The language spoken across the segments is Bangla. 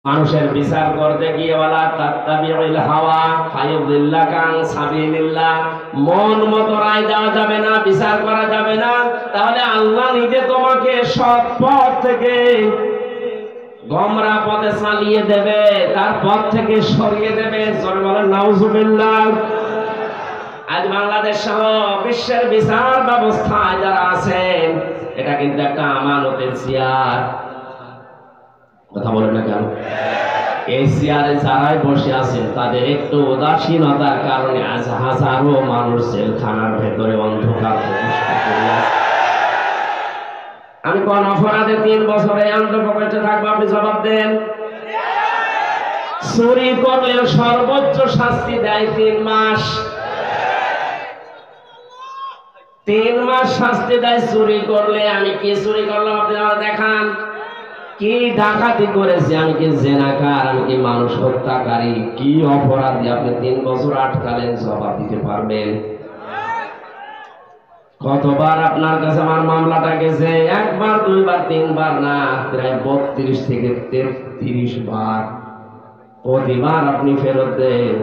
মানুষের বিচার করতে গিয়ে ওয়ালা তাত্তাবিউল হাওয়া ফায়ুদিল্লাকা আন সাবিলিল্লাহ, মন মতো রায় দেওয়া যাবে না, বিচার করা যাবে না। তাহলে আল্লাহ নিজে তোমাকে সৎ পথ থেকে গোমরা পথে চালিয়ে দেবে, তার পথ থেকে সরিয়ে দেবে। জোরে বলেন নাউজুবিল্লাহ। আজ বাংলাদেশ সহ বিশ্বের বিচার ব্যবস্থায় যারা আছেন, এটা কিন্তু একটা আমানতের চেয়ার। কথা বলেন না কেন? এই চেয়ারে যারাই বসে আছেন তাদের একটু উদাসীনতার কারণে আজ হাজারো মানুষ জেলখানার ভেতরে অন্ধকার আমি কোন অপরাধে 3 বছরে অন্তর্ভুক্ত থাকবো? আপনি জবাব দেন। চুরি করলে সর্বোচ্চ শাস্তি দেয় 3 মাস। 3 মাস শাস্তি দেয় চুরি করলে। আমি কি চুরি করলাম আপনি আমার দেখান। কি ডাকাতি করেছি, আমি কি জেনাকার, আমি কি মানুষ হত্যাকারী, কি অপরাধী আপনি 3 বছর আটকালেন? জবাব দিতে পারবেন? কতবার আপনার কাছে আমার মামলাটা গেছে? 1 বার 2 বার 3 বার না, প্রায় 32 থেকে 33 বার। প্রতিবার আপনি ফেরত দেন।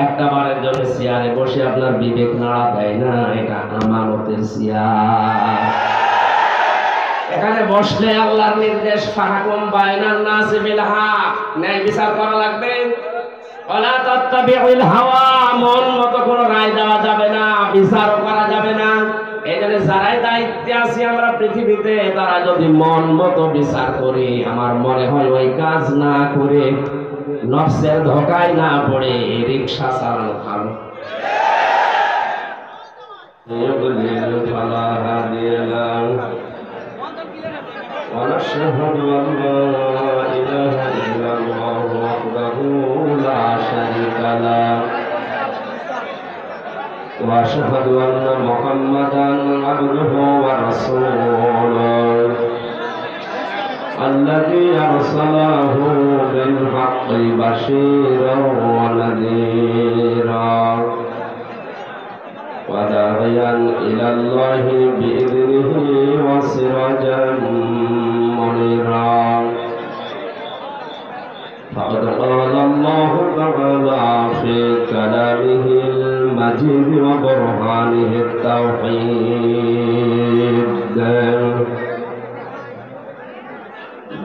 একটা বারের জন্য চেয়ারে বসে আপনার বিবেক নাড়া দেয় না? এটা আমানতের চেয়ার। এখানে বসলে আল্লাহর নির্দেশ ফাহকুম বাইনান নাস বিল হক, ন্যায় বিচার করা লাগবে। ওয়ালা তাত্তাবিউল হাওয়া, মন মতো কোনো রায় দেওয়া যাবে না, বিচারও করা যাবে না। এজন্য যারাই দায়িত্বে আছি আমরা পৃথিবীতে, তারা যদি মন মতো বিচার করি, আমার মনে হয় ওই কাজ না করে নফসের ধোকায় না পড়ে রিকশা চালানো ভালো। ونشهد أن لا إله إلا الله وحده لا شريك له وأشهد أن محمدا عبده ورسوله الذي أرسله بالحق بشيرا ونذيرا وداعيا إلى الله بإذنه وسراجا منيرا فقد قال الله تعالى في كلامه المجيد وبرهانه التوحيد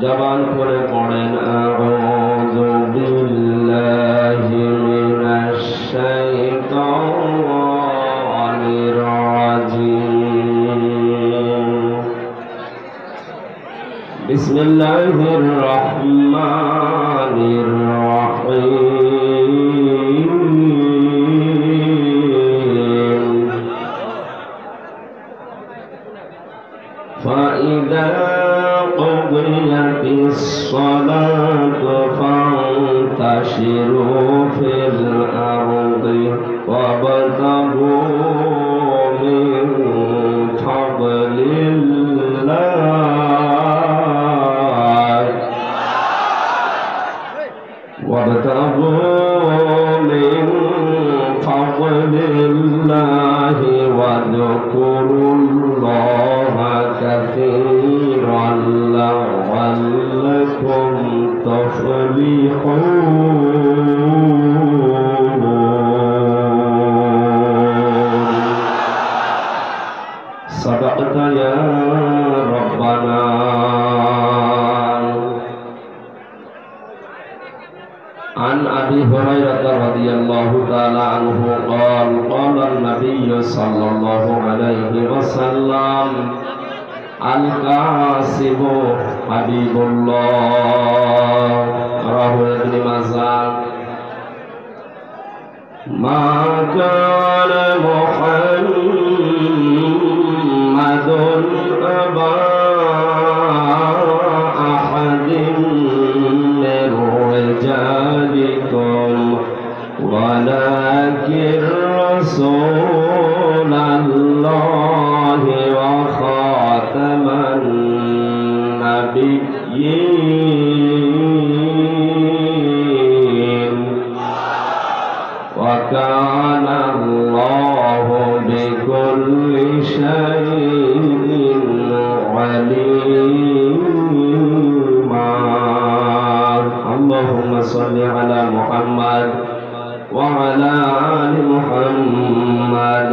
জবান করে পড়েন আউযু বিল্লাহি মিনাশ শাইতানির রাজিম বিসমিল্লাহির রহমানির রহিম ফাইদা قضيت الصلاة فانتشروا في الأرض وابتغوا من فضل الله واذكروا الله كثيرا لعلكم تفلحون صدقت يا ربنا. عن أبي هريرة رضي الله تعالى عنه قال قال النبي صلى الله عليه وسلم القاسم حبيب الله رواه ابن ماجه. ما كان محمد أبا أحد من رجالكم ولكن رسول الله وخاتم النبيين اللهم صل على محمد وعلى آل محمد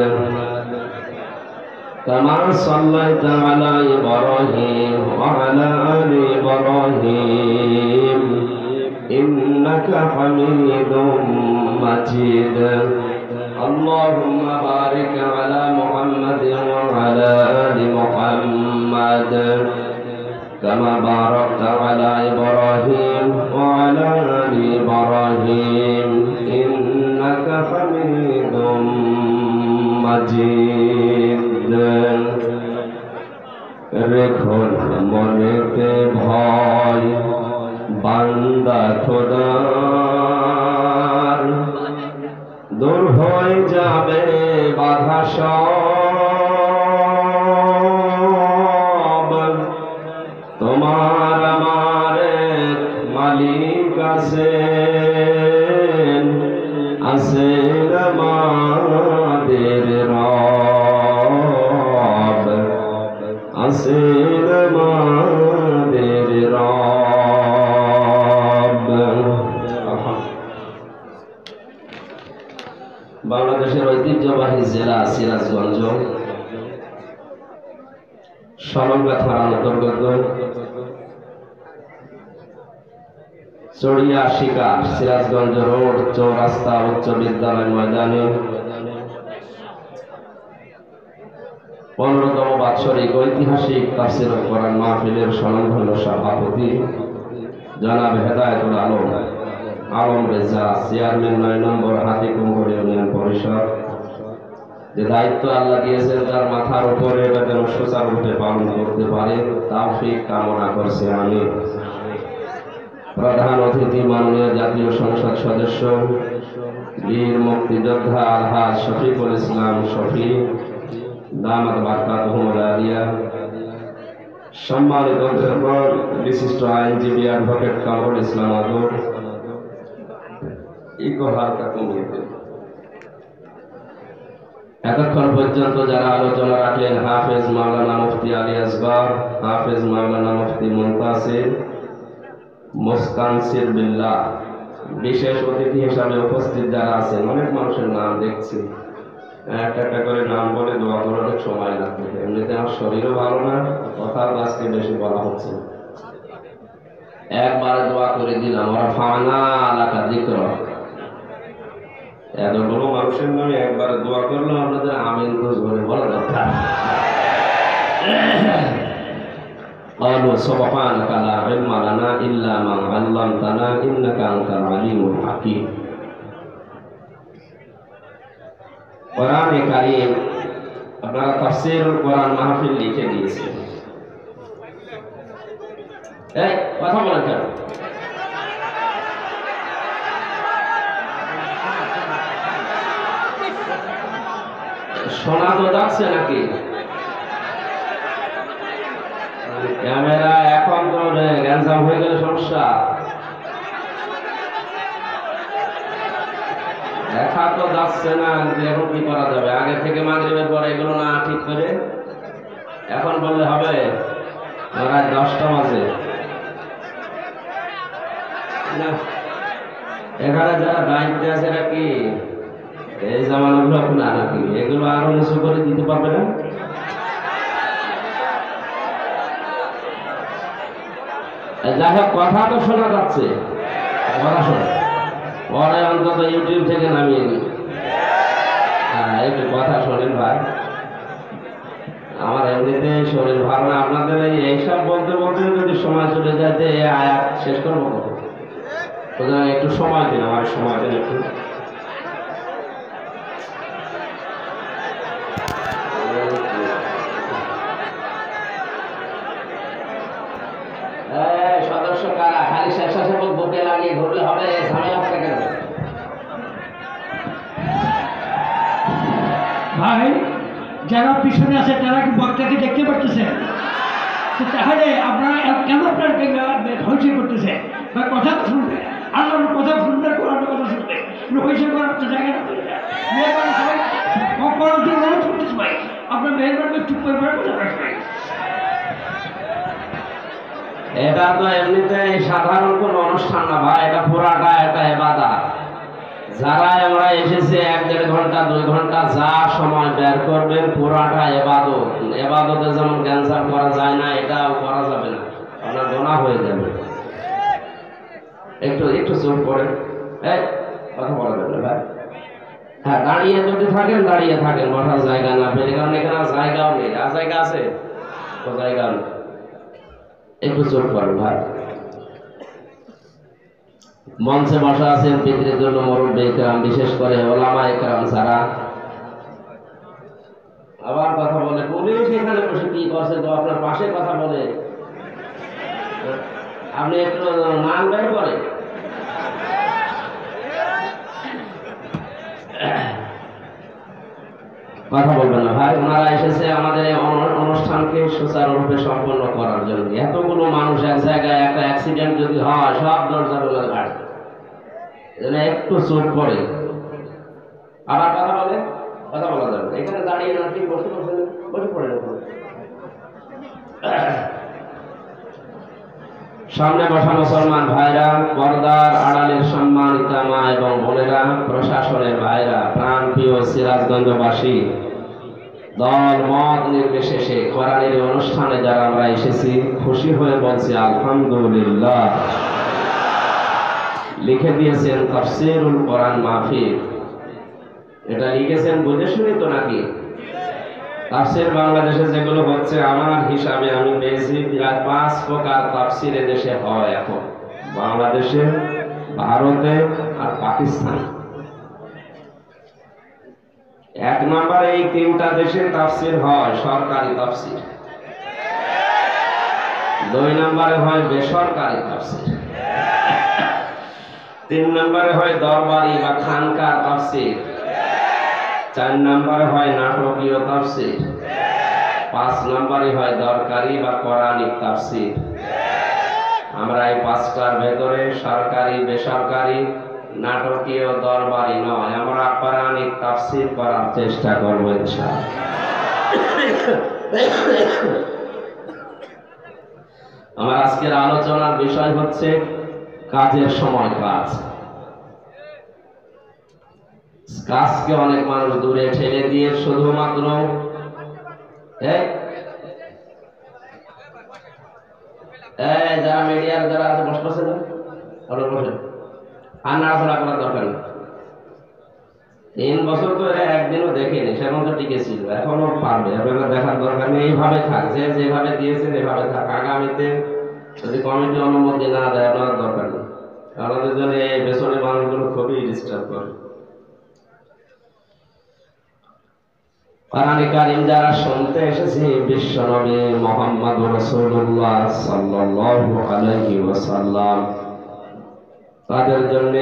كما صليت على إبراهيم وعلى آل إبراهيم إنك حميد مجيد اللهم بارك على محمد وعلى آل محمد كما باركت على إبراهيم وعلى آل إبراهيم إنك حميد مجيد রেখো মনেতে ভয় বান্দা খোদার দূর হয়ে যাবে বাধা সব তোমার আমার মালিক আছেন আমাদের রব আছেন আমাদের রব। বাংলাদেশের ঐতিহ্যবাহী জেলা সিরাজগঞ্জ সলঙ্গা থানার অন্তর্গত চড়িয়া শিকার সিরাজগঞ্জ রোড চৌরাস্তা উচ্চ বিদ্যালয় ময়দানে 15তম বাৎসরিক ঐতিহাসিক তাফসীরুল কোরআন মাহফিলের স্বনামধন্য সভাপতি জনাব হেদায়েতুল আলম রেজা, চেয়ারম্যান 9 নম্বর হাতিকুমপুর ইউনিয়ন পরিষদ। যে দায়িত্ব আল্লাহ দিয়েছেন তার মাথার উপরে এটা যেন সুচারুরূপে পালন করতে পারে তাওফিক কামনা করছি আমি। প্রধান অতিথি মাননীয় জাতীয় সংসদ সদস্য বীর মুক্তিযোদ্ধা আলহাজ শফিকুল ইসলাম শফি দামাত বারকাতুহুম আলিয়া, সম্মানিত বিশিষ্ট আইনজীবী অ্যাডভোকেট কামরুল ইসলাম আদর, এতক্ষণ পর্যন্ত যারা আলোচনা রাখলেন হাফেজ মাওলানা মুফতি আলী আসগর, হাফেজ মাওলানা মুফতি মুনতাসির মুস্তানসির বিল্লাহ, বিশেষ অতিথি হিসাবে উপস্থিত যারা আছেন, অনেক মানুষের নাম দেখছি, একটা একটা করে নাম বলে দোয়া করার সময় লাগবে। এমনিতে আমার শরীরও ভালো না, কথা আজকে বেশি বলা হচ্ছে। একবারে দোয়া করে দিলাম ওরা ফানা এলাকা দিকর, এতগুলো মানুষের নামে একবারে দোয়া করলো, আপনাদের আমিন তো ধরে বলা দরকার। قالوا سبحانك لا علم لنا إلا ما علمتنا إنك أنت العليم الحكيم। কোরআনে কারীম আপনারা তাফসীরুল কোরআন মাহফিল লিখে দিয়েছেন। এই কথা বলেন কেন? শোনা তো যাচ্ছে নাকি? ক্যামেরা এখন তো গ্যাঞ্জাম হয়ে গেলে সমস্যা, দেখা তো যাচ্ছে না। এখন কি করা যাবে? আগে থেকে মাগরিবের পরে এগুলো না ঠিক করে এখন বললে হবে? রাত 10টা বাজে। এখানে যারা দায়িত্বে আছে নাকি এই জামানাগুলো না নাকি এগুলো আরো নিচু করে দিতে পারবে না? যাই হোক, কথা তো শোনা যাচ্ছে, কথা শোনা পরে অন্তত ইউটিউব থেকে নামিয়ে দিই। হ্যাঁ, একটু কথা শোনেন ভাই, আমার এমনিতে শরীর ভালো না। আপনাদের এইসব বলতে বলতে যদি সময় চলে যায় যে আয়াত শেষ করবো কত, সুতরাং একটু সময় দিন, আমার সময় দিন একটু। সদস্য কারা? খালি স্বেচ্ছাসেবক বুকে লাগিয়ে ঘুরলে হবে? ঝামেলা কেন ভাই? যারা পিছনে আছে তারা কি বক্তাকে দেখতে পারতেছে? তাহলে আপনারা কেন আপনার হইচই করতেছে বা কথা শুনবে? আল্লাহর কথা শুনবে, কোরআনের কথা শুনবে, হইচই করার তো জায়গা না। মেহরবানি সবাই করার জন্য শুনতেছে ভাই, আপনার মেহরবানি চুপ করে কথা ভাই। এটা তো এমনিতে সাধারণ কোন অনুষ্ঠান না ভাই, এটা পুরাটা একটা ইবাদত। যারা আমরা এসেছি 1-1.5 ঘন্টা 2 ঘন্টা যা সময় বের করবেন পুরাটা ইবাদত। ইবাদতে যেমন ক্যান্সার করা যায় না, এটাও করা যাবে না, আপনার গোনাহ হয়ে যাবে। একটু একটু চুপ করে কথা বলা যাবে ভাই। হ্যাঁ, দাঁড়িয়ে যদি থাকেন দাঁড়িয়ে থাকেন, বসার জায়গা না পেলে, কারণ এখানে জায়গাও নেই। আর জায়গা আছে তো জায়গা নেই, একটু চুপ করেন ভাই। মঞ্চে বসা আছেন পিতৃতুল্য মুরব্বী ইকরাম, বিশেষ করে ওলামা ইকরাম ছাড়া। আবার কথা বলে পুলিশ এখানে বসে কি করছে, তো আপনার পাশে কথা বলে আপনি একটু নাম বের করে। কথা বলবেন না ভাই, ওনারা এসেছে আমাদের এই অনুষ্ঠানকে সুচারুরূপে সম্পন্ন করার জন্য। এতগুলো মানুষ এক জায়গায়, একটা অ্যাক্সিডেন্ট যদি হয় সব দরজা বলে ঘাটে, একটু চোখ পড়ে আবার কথা বলে, কথা বলা যাবে এখানে দাঁড়িয়ে না, ঠিক বসে বসে বসে পড়ে। সামনে বসা মুসলমান ভাইরা, পর্দার আড়ালের সম্মানিতা মা এবং বোনেরা, প্রশাসনের ভাইরা, প্রাণপ্রিয় সিরাজগঞ্জবাসী, দল মত নির্বিশেষে কোরআনের অনুষ্ঠানে যারা আমরা এসেছি, খুশি হয়ে বলছি আলহামদুলিল্লাহ। লিখে দিয়েছেন তাফসীরুল কোরআন মাহফিল, এটা লিখেছেন বুঝে শুনি তো নাকি? তাফসীর বাংলাদেশে যেগুলো হচ্ছে, আমার হিসাবে আমি পেয়েছি প্রায় 5 প্রকার তাফসীর দেশে হয় এখন, বাংলাদেশে, ভারতে আর পাকিস্তানে। 1 নম্বরে এই 3টা দেশে তাফসীর হয় সরকারি তাফসীর, 2 নম্বরে হয় বেসরকারি তাফসীর, 3 নম্বরে হয় দরবারি বা খানকার তাফসীর, 4 নম্বরে হয় নাটকীয় তাফসীর, 5 নম্বরে হয় দরকারি বা কোরআনিক তাফসীর। আমরা এই 5টার ভেতরে সরকারি, বেসরকারি, নাটকীয়, দরবারি নয়, আমরা কোরআনিক তাফসীর করার চেষ্টা করব ইনশাআল্লাহ। আমার আজকের আলোচনার বিষয় হচ্ছে কাজের সময় কাজ। কাজকে অনেক মানুষ দূরে ঠেলে দিয়ে শুধুমাত্র যারা মিডিয়ার যারা আছে বসে না, বসে আর নাড়াচড়া করার দরকার নেই। 3 বছর তো একদিনও দেখেনি, সেরকম তো টিকে ছিল, এখনো পারবে, আপনারা দেখার দরকার নেই। এইভাবে থাক, যেভাবে দিয়েছেন এভাবে থাক। আগামীতে যদি কমিটি অনুমতি না দেয় আপনার দরকার নেই, আমাদের জন্য এই পেছনে মানুষগুলো খুবই ডিস্টার্ব করে। কোরআনে কারীম যারা শুনতে এসেছে, বিশ্বনবী মুহাম্মদ রাসূলুল্লাহ সাল্লাল্লাহু আলাইহি ওয়াসাল্লাম, তাদের জন্য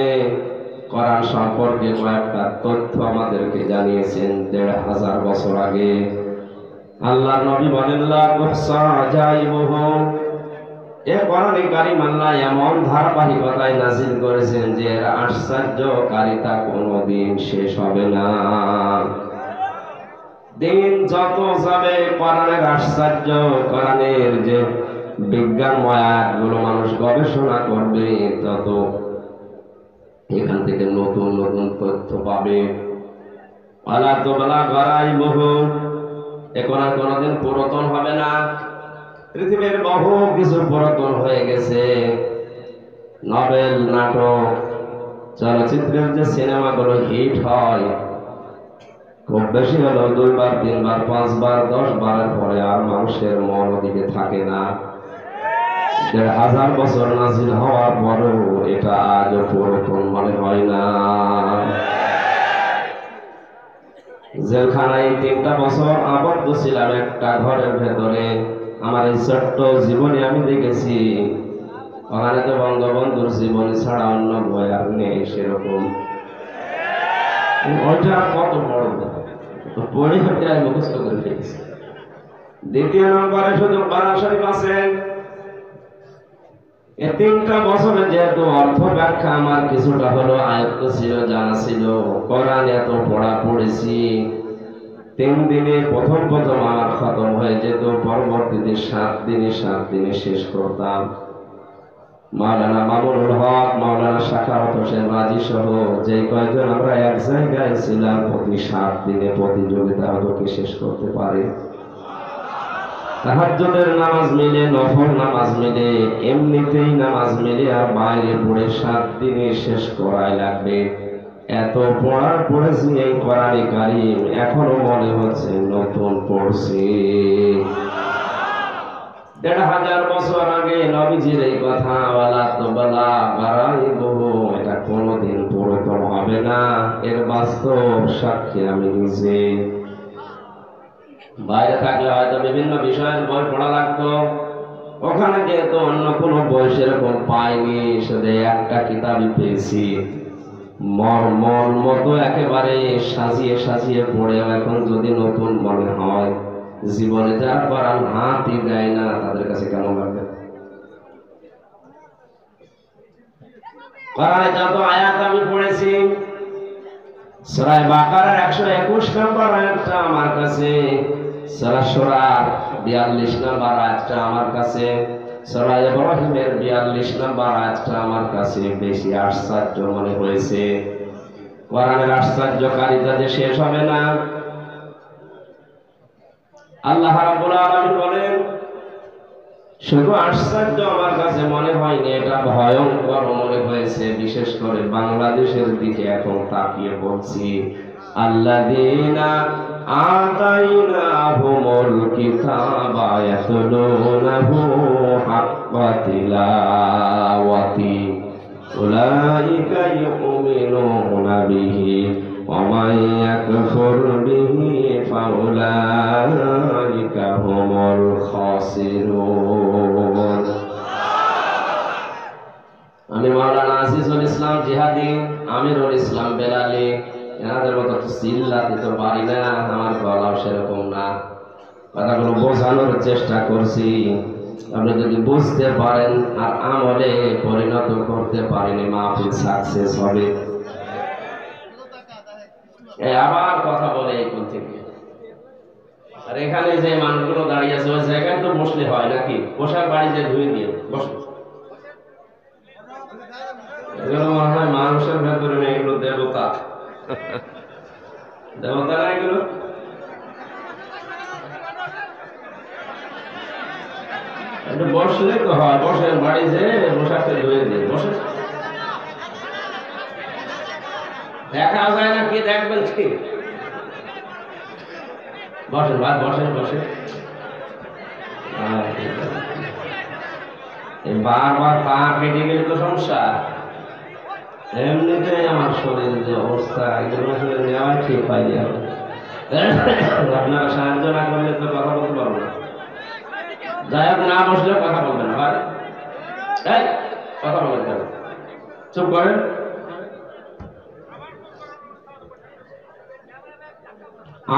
কোরআন সম্পর্কে কয়েকটা তথ্য আমাদেরকে জানিয়েছেন। 1500 বছর আগে আল্লাহর নবী বলেন, লা তুহসা আজাইবুহু, এই কোরআনে কারীম আল্লাহ এমন ধারাবাহিকতায় নাযিল করেছেন যে এর আশ্চর্যকারিতা কোনোদিন শেষ হবে না। দিন যত যাবে কোরআনের আশ্চর্য, কোরআনের যে বিজ্ঞানময় আয়াতগুলো মানুষ গবেষণা করবে, তত এখান থেকে নতুন নতুন তথ্য পাবে। আলা তোবলা গরাইবহু, এখন আর কোনোদিন পুরাতন হবে না। পৃথিবীর বহু কিছু পুরাতন হয়ে গেছে। নভেল, নাটক, চলচ্চিত্রের যে সিনেমাগুলো হিট হয়, খুব বেশি হলো 2 বার 3 বার 5 বার 10 বারের পরে আর মানুষের মন ওদিকে থাকে না। 1500 বছর নাজিল হওয়ার পরেও এটা আজও পুরাতন মনে হয় না। জেলখানায় 3টা বছর আবদ্ধ ছিলাম একটা ঘরের ভেতরে। আমার এই ছোট্ট জীবনে আমি দেখেছি, ওখানে তো বঙ্গবন্ধুর জীবনী ছাড়া অন্য বই আর নেই সেরকম। ওইটা কত বড় পড়ে হতে আমি মুখস্থ করে ফেলেছি। 2 নম্বরে শুধু কোরআন শরীফ আছে। এই 3টা বছরে যেহেতু অর্থ ব্যাখ্যা আমার কিছুটা হলো আয়ত্ত ছিল, জানা ছিল, কোরআন এত পড়া পড়েছি, 3 দিনে প্রথম আমার খতম হয়ে যেত, পরবর্তীতে 7 দিনে শেষ করতাম। মাওলানা মামুনুল হক, মাওলানা শাখাওয়াত হোসেন রাজি সহ যে কয়েকজন আমরা এক জায়গায় ছিলাম, প্রতি 7 দিনে প্রতিযোগিতা হলো কে শেষ করতে পারে। তাহাজ্জুদের নামাজ মিলে, নফল নামাজ মিলে, এমনিতেই নামাজ মিলে, আর বাইরে পড়ে 7 দিনে শেষ করাই লাগবে। এত পড়েছি এই কোরআনে কারীম, এখনো মনে হচ্ছে নতুন পড়ছি। 1500 বছর আগে নবীজির এই কথা, ওয়ালা তুবলা গারাইবুহু, এটা কোনোদিন পুরাতন হবে না। এর বাস্তব সাক্ষী আমি নিজে। বাইরে থাকলে হয়তো বিভিন্ন বিষয়ের বই পড়া লাগতো, ওখানে যেহেতু অন্য কোনো বই সেরকম পাইনি, শুধু একটা কিতাবই পেয়েছি। মন মতো একেবারে সাজিয়ে পড়েও এখন যদি নতুন মনে হয়, জীবনে যারা কোরআন হাতই দেয় না তাদের কাছে কেমন লাগবে? কোরআনে যত আয়াত আমি পড়েছি, সূরা বাকারার 121 নম্বর আয়াতটা আমার কাছে, সূরা শুরার 42 নম্বর আয়াতটা আমার কাছে, সূরা ইব্রাহিমের 42 নম্বর আয়াতটা আমার কাছে বেশি আশ্চর্য মনে হয়েছে। কোরআনের আশ্চর্যকারিতা যে শেষ হবে না। আল্লাহ রাব্বুল আলামিন বলেন, শুধু আশ্চর্য আমার কাছে মনে হয়নি, এটা ভয়ঙ্কর মনে হয়েছে। বিশেষ করে বাংলাদেশের দিকে এখন তাকিয়ে বলছি, আল্লাযীনা আতাইনাহুমুল কিতাবা ইয়াতলুনাহু হাক্কা তিলাওয়াতি উলাইকা ইউমিনুনা বিহি ওয়া মান ইয়াকফুর বিহি ফাউলাইকা হুমুল খাসিরুন। আমি মাওলানা আজিজুল ইসলাম জিহাদি, আমিরুল ইসলাম বেলালি, এনাদের মতো চিল্লাতে তো পারি না, আমার গলাও সেরকম না। কথাগুলো বোঝানোর চেষ্টা করছি, আপনি যদি বুঝতে পারেন আর আমলে পরিণত করতে পারেন, মাহফিল সাকসেস হবে। আবার কথা বলে এই কোন থেকে, আর এখানে যে মানুষগুলো দাঁড়িয়ে আছে ওই জায়গায় তো বসলে হয় নাকি? পোশাক বাড়িতে ধুয়ে দিয়ে বসে, এগুলো মনে হয় মানুষের ভেতরে নেই, এগুলো দেবতা। দেবতা না এগুলো? বসলে তো হয়, বসেন বাড়ি যে পোশাকটা ধুয়ে দিয়ে বসে, দেখা যায় না কি দেখবেন কি? বসেন ভাই, বসেন বসে। বারবার পা কেটে গেলে তো সমস্যা। এমনিতে আমার শরীর যে অবস্থা, এগুলো নেওয়া ঠিক হয়নি। আপনারা সাহায্য না করলে তো কথা বলতে পারবো না। যাই হোক, না বসলে কথা বলবেন ভাই, কথা বলবেন কেন? চুপ করেন।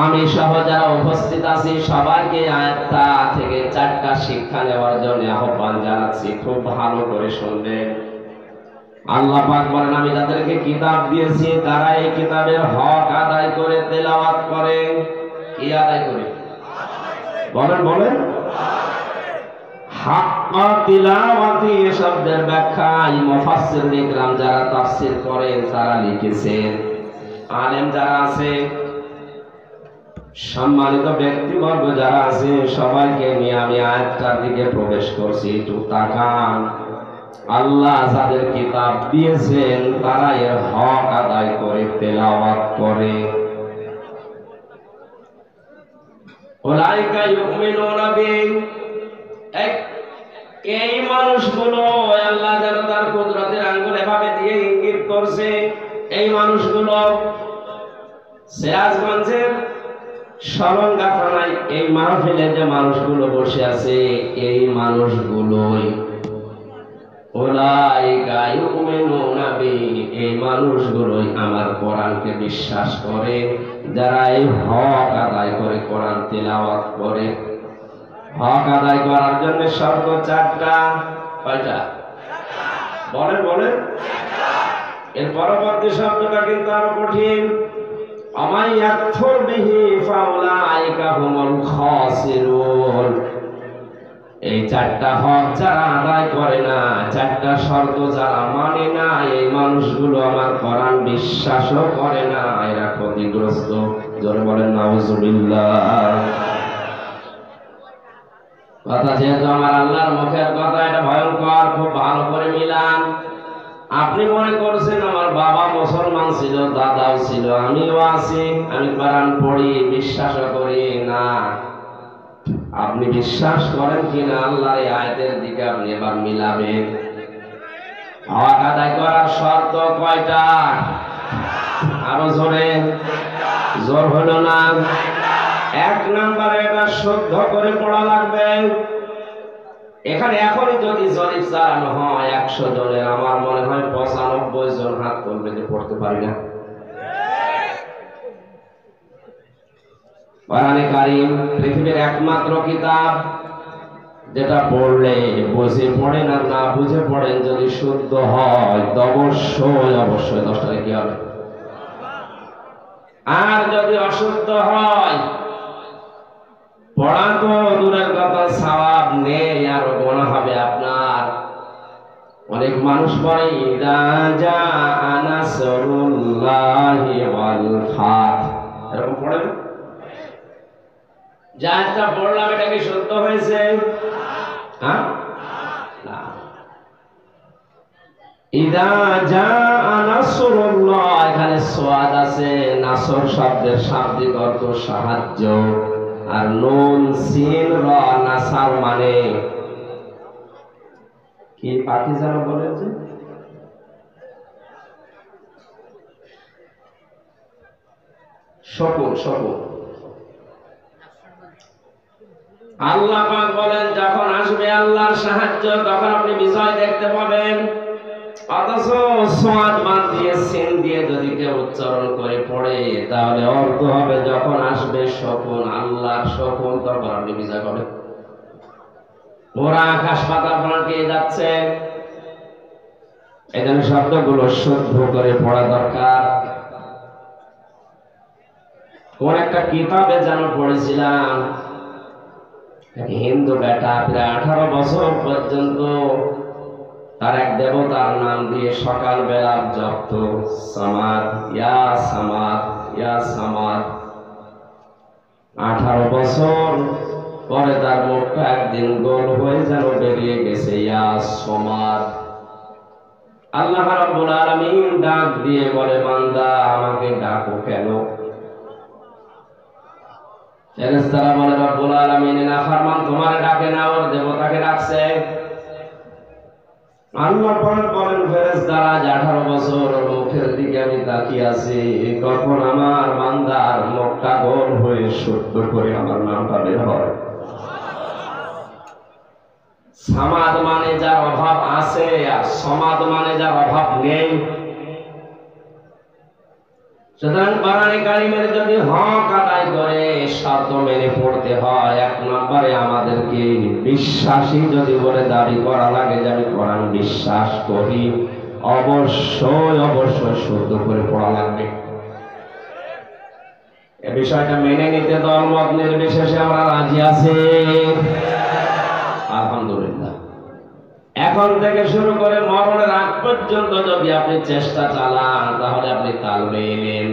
আমি সহ যারা উপস্থিত আছি সবাইকে আয়াতটা থেকে 4টা শিক্ষা নেওয়ার জন্য আহ্বান জানাচ্ছি। খুব ভালো করে শুনবেন। আল্লাহ পাক বলেন, আমি যাদেরকে কিতাব দিয়েছি তারা এই কিতাবের হক আদায় করে তেলাওয়াত করে। কি আদায় করে? বলেন হাক্কা তিলাওয়াতি শব্দের ব্যাখ্যা মুফাসসিরিন ইকরাম যারা তাফসীর করেন তারা লিখেছেন। আলেম যারা আছে, সম্মানিত ব্যক্তিবর্গ যারা আছে, সবাইকে নিয়ে আমি আয়াতটার দিকে প্রবেশ করছি। একটু তাকান। আল্লাহ যাদের কিতাব দিয়েছেন তারা এর হক আদায় করে তেলাওয়াত করে। উলাইকা ইউমিনুনা বিহি, এই মানুষগুলো আল্লাহ যেন তার কুদরতের আঙ্গুল এভাবে দিয়ে ইঙ্গিত করছে, এই মানুষগুলো সিরাজগঞ্জের সলঙ্গা থানায় এই মাহফিলে যে মানুষগুলো বসে আছে, এই মানুষগুলোই উলাইকা ইউমিনুনা বিহি, এই মানুষগুলোই আমার কোরআনকে বিশ্বাস করে, যারা এই হক আদায় করে কোরআন তেলাওয়াত করে। হক আদায় করার জন্য শর্ত 4টা। কয়টা? বলেন। এর পরবর্তী শব্দটা কিন্তু আরো কঠিন। আমাই ইয়াকফুর বিহি ফাউলাইকা হুমুল খাসিরুন। এই চারটা হক যারা আদায় করে না, চারটা শর্ত যারা মানে না, এই মানুষগুলো আমার কোরআন বিশ্বাসও করে না, এরা ক্ষতিগ্রস্ত। জোরে বলেন নাউজুবিল্লাহ। কথা যেহেতু আমার আল্লাহর মুখের কথা, এটা ভয়ঙ্কর, খুব ভালো করে মিলান। আপনি মনে করছেন আমার বাবা মুসলমান ছিল, দাদাও ছিল, আমিও আছি, আমি কোরআন পড়ি, বিশ্বাসও করি না। আপনি বিশ্বাস করেন কিনা আল্লাহর এই আয়াতের দিকে আপনি এবার মিলাবেন। হক আদায় করার শর্ত কয়টা? আরো জোরে, জোর হলো না। এক নম্বরে এটা শুদ্ধ করে পড়া লাগবে। এখানে এখনই যদি জরিপ চালানো হয় 100 জনের, আমার মনে হয় 95 জন হাত তুলবে যে পড়তে পারি না। কোরআনে কারীম পৃথিবীর একমাত্র কিতাব যেটা পড়লে বুঝে পড়েন আর না বুঝে পড়েন, যদি শুদ্ধ হয় অবশ্যই অবশ্যই 10 টাকা কি হবে। আর যদি অশুদ্ধ হয়, পড়া তো দূরের কথা, সওয়াব নেই, আর গোনা হবে আপনার। অনেক মানুষ পড়ে ইযা জাআ নাসরুল্লাহি ওয়াল ফাত, এরকম পড়ে না? যাটা পড়লাম এটা কি শুদ্ধ হয়েছে? হ্যাঁ, না। ইযা জাআ নাসরুল্লাহ, এখানে সোয়াদ আছে, নাসর শব্দের শাব্দিক অর্থ সাহায্য, আর নুন সিন র নাসার মানে কি? পাখি যেন বলেছে শকুন, শকুন। আল্লাহ পাক বলেন যখন আসবে আল্লাহর সাহায্য তখন আপনি বিজয় দেখতে পাবেন। অথচ সোয়াদ বাদ দিয়ে সিন দিয়ে যদি কেউ উচ্চারণ করে পড়ে, তাহলে অর্থ হবে যখন আসবে শকুন, আল্লাহর শকুন, তখন আপনি বিজয় পাবেন। ওরা আকাশ পাতাল পাল্টিয়ে যাচ্ছে। এই জন্য শব্দগুলো শুদ্ধ করে পড়া দরকার। কোন একটা কিতাবে যেন পড়েছিলাম, হিন্দু বেটা প্রায় 18 বছর পর্যন্ত তার এক দেবতার নাম দিয়ে সকাল বেলা জপত, সামাদ ইয়া সামাদ ইয়া সামাদ। 18 বছর পরে তার মুখটা একদিন গোল হয়ে যেন বেরিয়ে গেছে ইয়া সমাদ। আল্লাহ রাব্বুল আলামিন ডাক দিয়ে বলে, বান্দা আমাকে ডাকো কেন? ফেরেশতারা বলে, রব্বুল আলামিন নাফরমান তোমারে ডাকে না, ওর দেবতাকে ডাকছে। আল্লাহ পাক বলেন, ফেরেশতারা 18 বছর মুখের দিকে আমি তাকিয়ে আছি, কখন আমার বান্দার মুখটা গোল হয়ে শুদ্ধ করে আমার নামটা বের হয়। সামাদ মানে যার অভাব আছে, আর সমাদ মানে যার অভাব নেই। সুতরাং কোরআনে কারীমের যদি হক আদায় করে শর্ত মেনে পড়তে হয়, এক নম্বরে আমাদেরকে বিশ্বাসী যদি বলে দাবি করা লাগে যে আমি কোরআন বিশ্বাস করি, অবশ্যই অবশ্যই শুদ্ধ করে পড়া লাগবে। এ বিষয়টা মেনে নিতে দলমত নির্বিশেষে আমরা রাজি আছি, আলহামদুলিল্লাহ। এখন থেকে শুরু করে মরণের আগ পর্যন্ত যদি আপনি চেষ্টা চালান, তাহলে আপনি তালবে এলেন।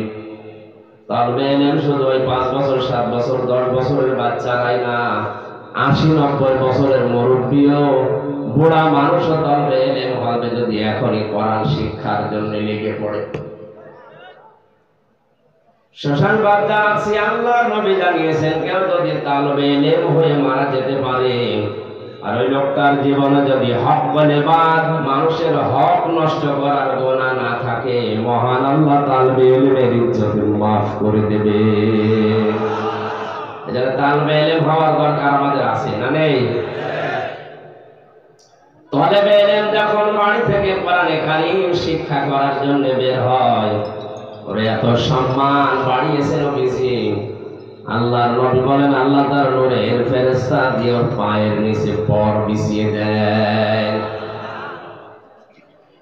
তালবে এলেন শুধু ওই 5 বছর 7 বছর 10 বছরের বাচ্চারাই না, 80-90 বছরের মুরব্বীও, বুড়া মানুষও তালবে এলেন হবে যদি এখনই কোরআন শিক্ষার জন্য লেগে পড়ে। শ্মশান বাদা আছে, আল্লাহর নবী জানিয়েছেন কেউ যদি তালবে এলেম হয়ে মারা যেতে পারে, আর ওই লোকটার জীবনে যদি হক বলে বাদ মানুষের হক নষ্ট করার গোনা না থাকে, মহান আল্লাহ তালবে ইলমের ইজ্জত মাফ করে দেবে। এজন্য তালবে ইলম হওয়ার দরকার আমাদের আছে না নেই? তালেবে ইলম যখন বাড়ি থেকে কোরআনে কারীম শিক্ষা করার জন্য বের হয়, ওরে এত সম্মান বাড়িয়েছে নবীজি। আল্লাহর নবী বলেন, আল্লাহ তার নূরের ফেরেশতা দিয়ে ওর পায়ের নিচে পর বিছিয়ে দেয়।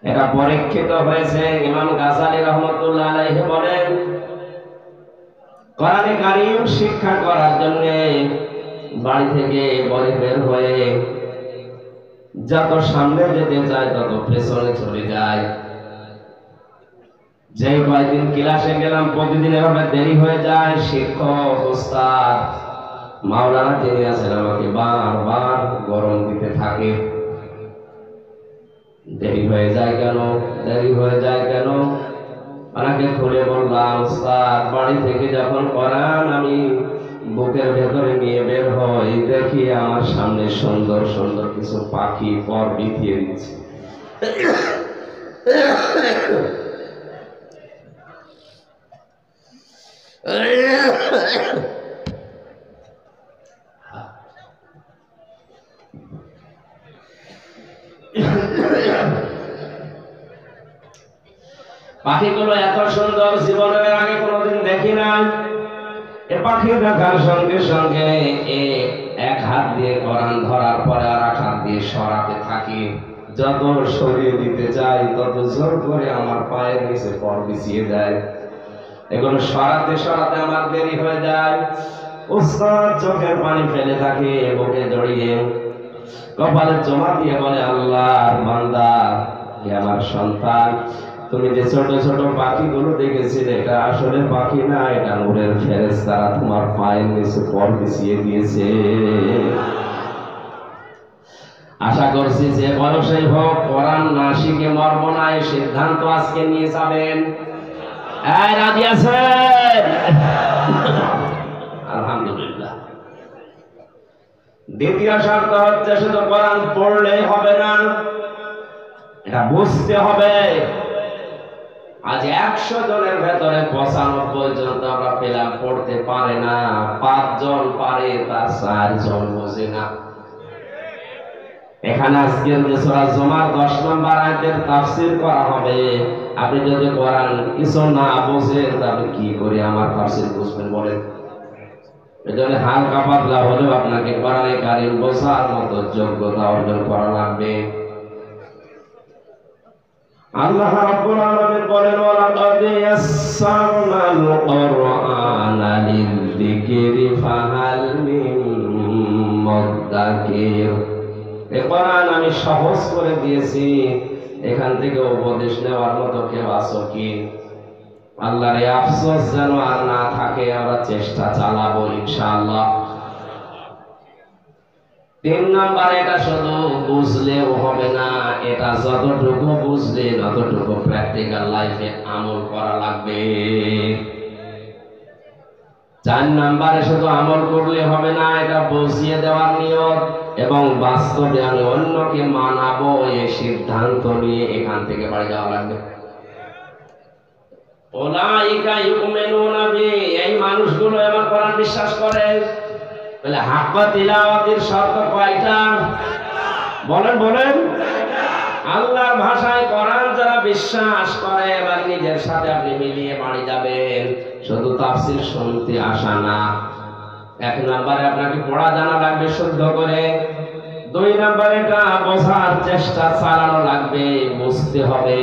এটা পরীক্ষিত হয়েছে। ইমাম গাযালি রাহমাতুল্লাহ আলাইহি বলেন, কোরআনে কারীম শিক্ষা করার জন্য বাড়ি থেকে বের হয়ে যত সামনে যেতে চায় তত পেছনে চলে যায়। যে কয়েকদিন ক্লাসে গেলাম প্রতিদিন এভাবে দেরি হয়ে যায়, শিক্ষক ওস্তাদ মাওলানা যিনি আছেন আমাকে বারবার গরম দিতে থাকে, দেরি হয়ে যায় কেন, দেরি হয়ে যায় কেন। ওনাকে খুলে বললাম, ওস্তাদ বাড়ি থেকে যখন কোরআন আমি বুকের ভেতরে নিয়ে বের হই, দেখি আমার সামনে সুন্দর সুন্দর কিছু পাখি পর বিছিয়ে দিচ্ছে। পাখিগুলো এত সুন্দর জীবনের আগে কোনোদিন দেখি নাই। এ পাখি দেখার সঙ্গে সঙ্গে এক হাত দিয়ে কোরআন ধরার পরে আর এক হাত দিয়ে সরাতে থাকি। যত সরিয়ে দিতে চাই তত জোর করে আমার পায়ের নিচে পর বিছিয়ে যায়। এগুলো সরাতে সরাতে আমার দেরি হয়ে যায়। উস্তাদ চোখের পানি ফেলে থাকে, বুকে জড়িয়ে কপালে জমা দিয়ে বলে, আল্লাহর বান্দা, হে আমার সন্তান, তুমি যে ছোট ছোট পাখিগুলো দেখেছিলে এটা আসলে পাখি না, এটা নূরের ফেরেশতারা তোমার পায়ের নিচে পর বিছিয়ে দিয়েছে। আশা করছি যে বয়সেই হোক কোরআন না শিখে মরব না, এই সিদ্ধান্ত আজকে নিয়ে যাবেন। রাজি আছেন? আলহামদুলিল্লাহ। দ্বিতীয় শর্ত হচ্ছে শুধু কোরআন পড়লেই হবে না, এটা বুঝতে হবে। আজ 100 জনের ভেতরে 95 জন তো আমরা পেলাম পড়তে পারে না, 5 জন পারে, তার 4 জন বোঝে না। এখানে আজকের যে সূরা জুমার 10 নম্বর আয়াতের তাফসীর করা হবে, আপনি যদি কোরআন কিছু না বোঝেন তাহলে কি করে আমার তাফসীর বুঝবেন বলেন? এজন্য হালকা পাতলা হলেও আপনাকে কোরআনে কারীম বোঝার মতো যোগ্যতা অর্জন করা লাগবে। আল্লাহ রাব্বুল আলামিন বলেন, ওয়ালাকাদ ইয়াসসারনাল কুরআনা লিযিকরি ফাহাল মিন মুদ্দাকির। এই কোরআন আমি সহজ করে দিয়েছি, এখান থেকে উপদেশ নেওয়ার মতো কেউ আছো কি? আল্লাহর এই আফসোস যেন আর না থাকে, আমরা চেষ্টা চালাবো ইনশাআল্লাহ। 3 নাম্বার, এটা শুধু বুঝলেও হবে না, এটা যতটুকু বুঝলে ততটুকু প্র্যাকটিক্যাল লাইফে আমল করা লাগবে। 4 নাম্বারে শুধু আমল করলে হবে না, এটা বুঝিয়ে দেওয়ার নিয়ত এবং বাস্তবে আমি অন্যকে মানাবো এই সিদ্ধান্ত নিয়ে এখান থেকে বাড়ি যাওয়া লাগবে। উলাইকা ইউমিনুনা বি, এই মানুষগুলো আমার কোরআন বিশ্বাস করে। তাহলে হাক্কা তিলাওয়াতের শর্ত কয়টা? বলেন বলেন। আল্লাহর ভাষায় কোরআন যারা বিশ্বাস করে, এবার নিজের সাথে আপনি মিলিয়ে বাড়ি যাবেন, শুধু তাফসীর শুনতে আসা না। 1 নম্বরে আপনাকে পড়া জানা লাগবে শুদ্ধ করে। 2 নম্বরে এটা বোঝার চেষ্টা চালানো লাগবে, বুঝতে হবে।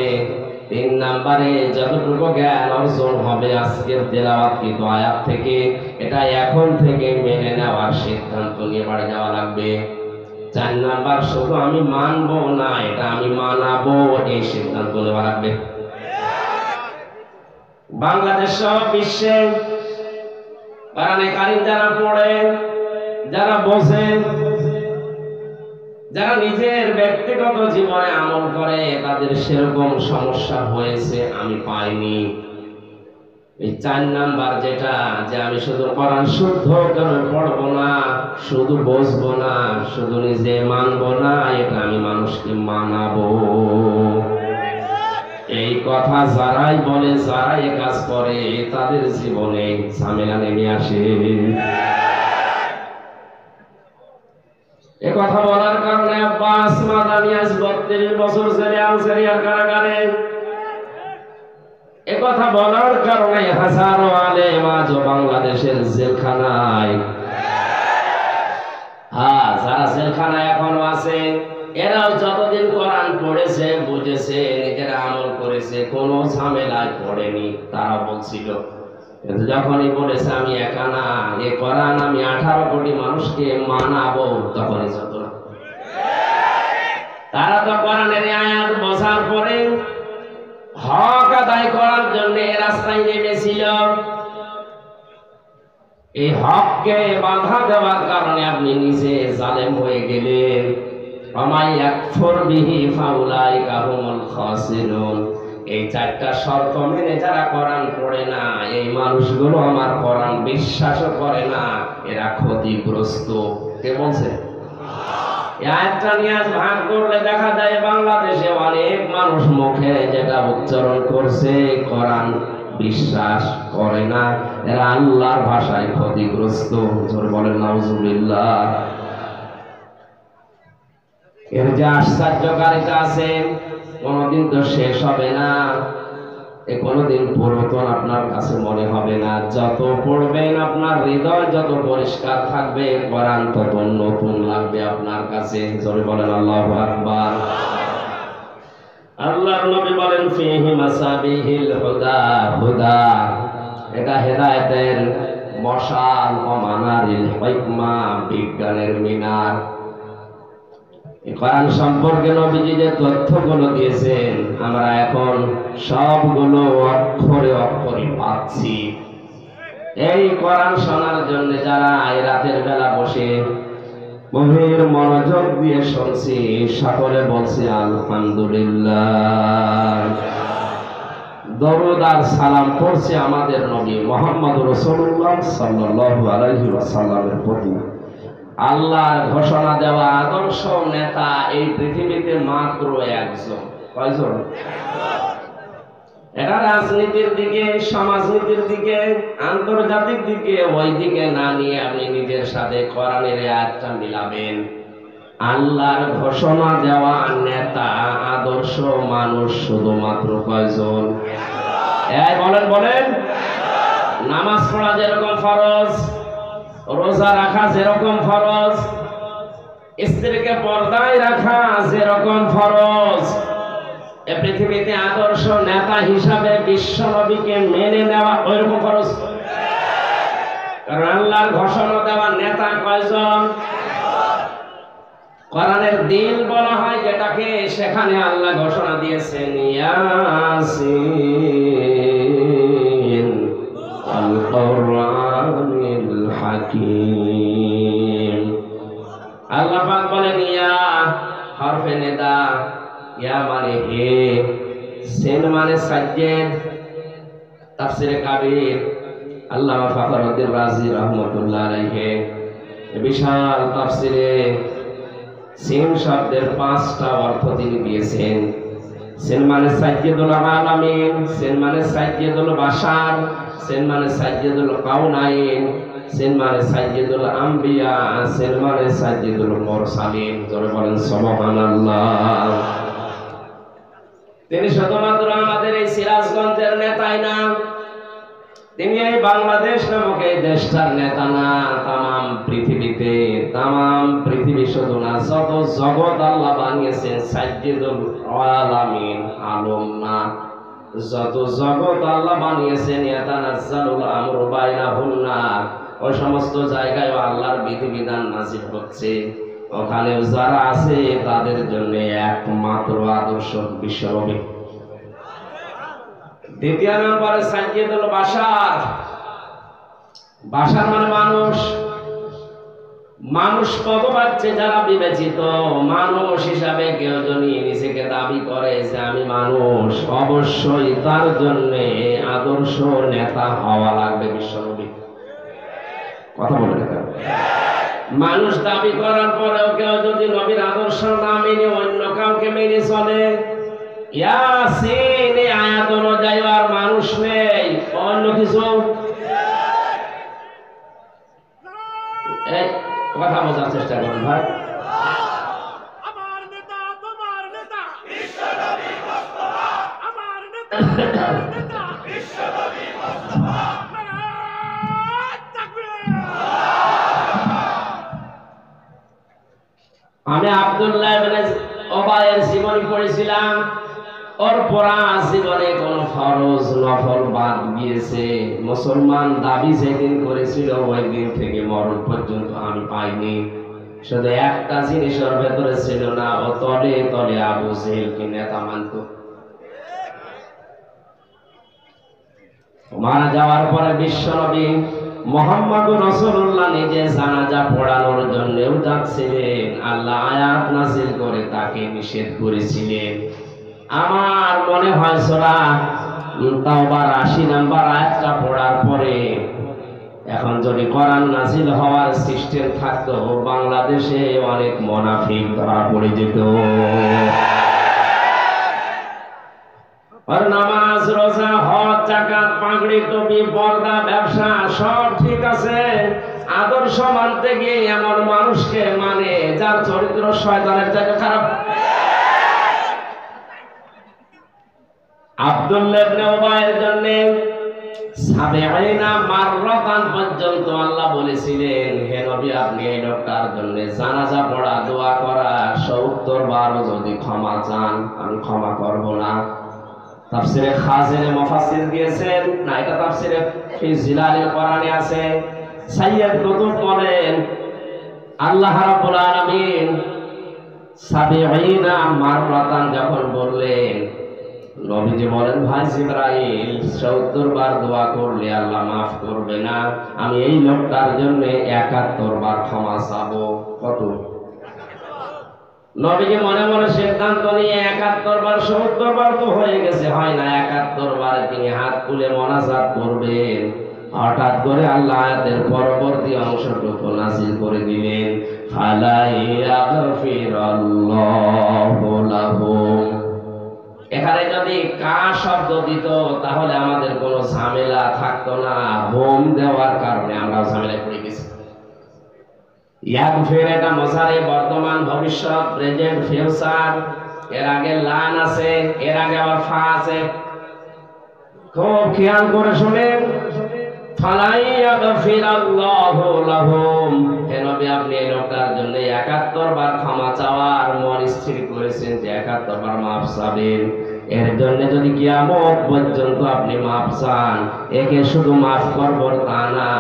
3 নম্বরে যতটুকু জ্ঞান অর্জন হবে আজকের তেলাওয়াতকৃত আয়াত থেকে, এটা এখন থেকে মেনে নেওয়ার সিদ্ধান্ত নিয়ে বাড়ি যাওয়া লাগবে। 4 নাম্বার, শুধু আমি মানবো না, এটা আমি মানাবো, এই সিদ্ধান্ত নেওয়া লাগবে। বাংলাদেশ সহ বিশ্বে কোরআনে কারীম যারা পড়ে, যারা বোঝে, যারা নিজের ব্যক্তিগত জীবনে আমল করে, তাদের সেরকম সমস্যা হয়েছে আমি পাইনি। এই 4 নাম্বার যেটা, যে আমি শুধু কোরআন শুদ্ধ করে পড়বো না, শুধু বুঝবো না, শুধু নিজে মানবো না, এটা আমি মানুষকে মানাবো। এই কথা যারাই বলে, যারাই এই কাজ করে, তাদের জীবনে ঝামেলা নেমে আসে। এ কথা বলার কারণে আব্বাস মাদানী আজ 32 বছর জেলে আলজেরিয়ার কারাগারে। এ কথা বলার কারণে হাজারো আলেম আজ বাংলাদেশের জেলখানায়। যারা জেলখানায় এখনো আছে, এরাও যতদিন কোরআন পড়েছে, বুঝেছে, নিজেরা আমল করেছে, কোনো ঝামেলায় পড়েনি। তারা বলছিল কিন্তু যখনই বলেছে আমি একা না, এ কোরআন আমি 18 কোটি মানুষকে মানাবো, তখনই যত না। তারা তো কোরআনের আয়াত বোঝার পরে হক আদায় করার জন্য রাস্তায় নেমেছিল। এই হককে বাধা দেওয়ার কারণে আপনি নিজে জালেম হয়ে গেলেন। আমায় ইয়াকফুর বিহি ফাউলাইকা হুমুল খাসিরুন। এই চারটা শর্ত মেনে যারা কোরআন পড়ে না, এই মানুষগুলো আমার কোরআন বিশ্বাসও করে না, এরা ক্ষতিগ্রস্ত। কে বলছে? এই আয়াতটা নিয়ে আজ ভাগ করলে দেখা যায় বাংলাদেশে অনেক মানুষ মুখে যেটা উচ্চারণ করছে কোরআন বিশ্বাস করে না, এরা আল্লাহর ভাষায় ক্ষতিগ্রস্ত। জোরে বলেন নাউজুবিল্লাহ। এর যে আশ্চর্যকারিতা আছে কোনদিন তো শেষ হবে না, এ কোনদিন পুরাতন আপনার কাছে মনে হবে না। যত পড়বেন আপনার হৃদয় যত পরিষ্কার থাকবে, কোরআন তত নতুন লাগবে আপনার কাছে। জোরে বলেন আল্লাহু আকবার। আল্লাহর নবী বলেন ফিহি মাসাবিহিল হুদা। হুদা এটা হেদায়েতের মশাল, ওয়া মানারিল হিকমা বিজ্ঞানের মিনার। এই কোরআন সম্পর্কে নবীজি যে তথ্যগুলো দিয়েছেন আমরা এখন সবগুলো অক্ষরে অক্ষরে পাচ্ছি। এই কোরআন শোনার জন্য যারা এই রাতের বেলা বসে গভীর মনোযোগ দিয়ে শুনছি, সকলে বলছি আলহামদুলিল্লাহ। দরুদ আর সালাম পড়ছে আমাদের নবী মুহাম্মদ রাসূলুল্লাহ সাল্লাল্লাহু আলাইহি ওয়াসাল্লামের প্রতি। আল্লাহর ঘোষণা দেওয়া আদর্শ নেতা এই পৃথিবীতে মাত্র একজন। কয়জন? এটা রাজনীতির দিকে, সমাজনীতির দিকে, আন্তর্জাতিক দিকে, ওই দিকে না নিয়ে আপনি নিজের সাথে কোরআনের আয়াতটা মিলাবেন। আল্লাহর ঘোষণা দেওয়া নেতা আদর্শ মানুষ শুধুমাত্র কয়জন? এই বলেন বলেন। নামাজ পড়া যেরকম ফরজ, রোজা রাখা যেরকম ফরজ, স্ত্রীকে পর্দায় রাখা যেরকম ফরজ, এ পৃথিবীতে আদর্শ নেতা হিসাবে বিশ্ব নবীকে মেনে নেওয়া ওইরকম ফরজ। কারণ আল্লাহর ঘোষণা দেওয়া নেতা কয়জন? কোরআনের দিল বলা হয় যেটাকে, সেখানে আল্লাহ ঘোষণা দিয়েছেন ইয়াসিন আল কোরআনিল হাকীম। আল্লাহ পাক বলেন ইয়া হরফে নিদা, ইয়া মানে হে, সিন মানে সাজ্জেদ। তাফসীরে কাবীর আল্লামা ফখরুদ্দীন রাজি রাহমাতুল্লাহ আলাইহি বিশাল তাফসীরে সিন শব্দের 5টা অর্থ তিনি দিয়েছেন। সিন মানে সাজ্জেদুল আলামিন, সিন মানে সাজ্জেদুল বাশার, সিন মানে সাজ্জেদুল কাউনাইন, সিন মানে সাজ্জেদুল আম্বিয়া, সিন মানে সাজ্জেদুল মুরসালিন। জোরে বলেন সুবহানাল্লাহ। তিনি শুধুমাত্র আমাদের এই সিরাজগঞ্জের নেতাই না, তিনি এই বাংলাদেশ নামক এই দেশটার নেতা না, তামাম পৃথিবীতে, তামাম পৃথিবী শুধু না, যত জগৎ আল্লাহ বানিয়েছেন সাজ্জেদুল আলামিন, আলম না, যত জগৎ আল্লাহ বানিয়েছেন ইয়াতানাজ্জালুল আমরু বাইনাহুন্না, ওই সমস্ত জায়গায় আল্লাহর বিধিবিধান নাযিল হচ্ছে। ওখানেও যারা আছে তাদের জন্য একমাত্র আদর্শ বিশ্বনবী। দ্বিতীয় নম্বরে সাজ্জেদুল বাশার। বাশার মানে মানুষ। মানুষ কত পাচ্ছে যারা বিবেচিত মানুষ হিসাবে কেউ যদি নিজেকে দাবি করে যে আমি মানুষ, অবশ্যই তার জন্য আদর্শ নেতা হওয়া লাগবে বিশ্বনবী। কথা বলে না? মানুষ দাবি করার পরেও কেউ যদি নবীর আদর্শ না মেনে অন্য কাউকে মেনে চলে, ইয়াসিন এই আয়াত অনুযায়ী আর মানুষ নেই, অন্য কিছু। কথা বোঝার চেষ্টা করুন ভাই। আমার নেতা তোমার নেতা বিশ্বনবী মুস্তাফা, আমার নেতা তোমার নেতা বিশ্বনবী মুস্তাফা। নারায়ে তাকবীর। আমি আব্দুল্লাহ ইবনে ওবায়ের জীবনী পড়েছিলাম। ওর পরা জীবনে কোন ফরজ নফল বাদ গিয়েছে। মুসলমান দাবি যেদিন করেছিল ওই দিন থেকে মরণ পর্যন্ত আমি পাইনি। শুধু একটা জিনিস ওর ভেতরে ছিল না, ও তলে তলে আবু জেহেলকে নেতা মানত। মারা যাওয়ার পরে বিশ্বনবী মুহাম্মদুর রাসূলুল্লাহ নিজে জানাজা পড়ানোর জন্যও যাচ্ছিলেন। আল্লাহ আয়াত নাযিল করে তাকে নিষেধ করেছিলেন। আমার মনে হয় সূরা তাওবার 80 নম্বর আয়াতটা পড়ার পরে এখন যদি কোরআন নাযিল হওয়ার সিস্টেম থাকতো, বাংলাদেশে অনেক মুনাফিক ধরা পড়ে যেত। আর নামাজ, রোজা, হজ, যাকাত, পাগড়ি, টুপি, পর্দা, ব্যবসা সব ঠিক আছে, আদর্শ মানতে গিয়ে এমন মানুষকে মানে যার চরিত্র শয়তানের থেকে খারাপ। আব্দুল্লাহ ইবনে উবাইয়ের জন্য ৭০ মাররাতান পর্যন্ত আল্লাহ বলেছিলেন, হে নবী আপনি এই লোকটার জন্য জানাজা পড়া, দোয়া করা ৭০ বারও যদি ক্ষমা চান আমি ক্ষমা করব না। তাফসিরে খাজিনে মুফাসসির দিয়েছেন না, এটা তাফসিরে ফি জিলালিল কোরআনে আছে। সাইয়্যিদ কুতুব বলেন আল্লাহ রাব্বুল আলামিন ৭০ মাররাতান যখন বললেন, নবীজি বলেন ভাই জিবরাইল ৭০ বার দোয়া করলে আল্লাহ মাফ করবে না, আমি এই লোকটার জন্য ৭১ বার ক্ষমা চাবো। কত? নবীজি মনে মনে সিদ্ধান্ত নিয়ে ৭১ বার, ৭০ বার তো হয়ে গেছে, হয় না ৭১ বারে তিনি হাত তুলে মোনাজাত করবেন। হঠাৎ করে আল্লাহ আয়াতের পরবর্তী অংশটুকু নাযিল করে দিলেন, ফালা ইয়াগফিরাল্লাহু লাহুম। এখানে যদি কা শব্দ দিত তাহলে আমাদের কোনো ঝামেলা থাকতো না। হোম দেওয়ার কারণে আমরা ঝামেলায় পড়ে গেছি। ইয়াগফির এটা মুজারি, বর্তমান, ভবিষ্যৎ, প্রেজেন্ট, ফিউচার। এর আগে লান আছে, এর আগে আবার ফা আছে। খুব খেয়াল করে শুনেন, ফালাই ইয়াগফিরাল্লাহু লাহুম। হে নবী আপনি এই লোকটার জন্য ৭১ বার ক্ষমা চাওয়ার মন স্থির করেছেন যে ৭১ বার মাফ চাবেন। এর জন্য যদি কিয়ামত পর্যন্ত আপনি মাফ চান, একে শুধু মাফ করবো তা না,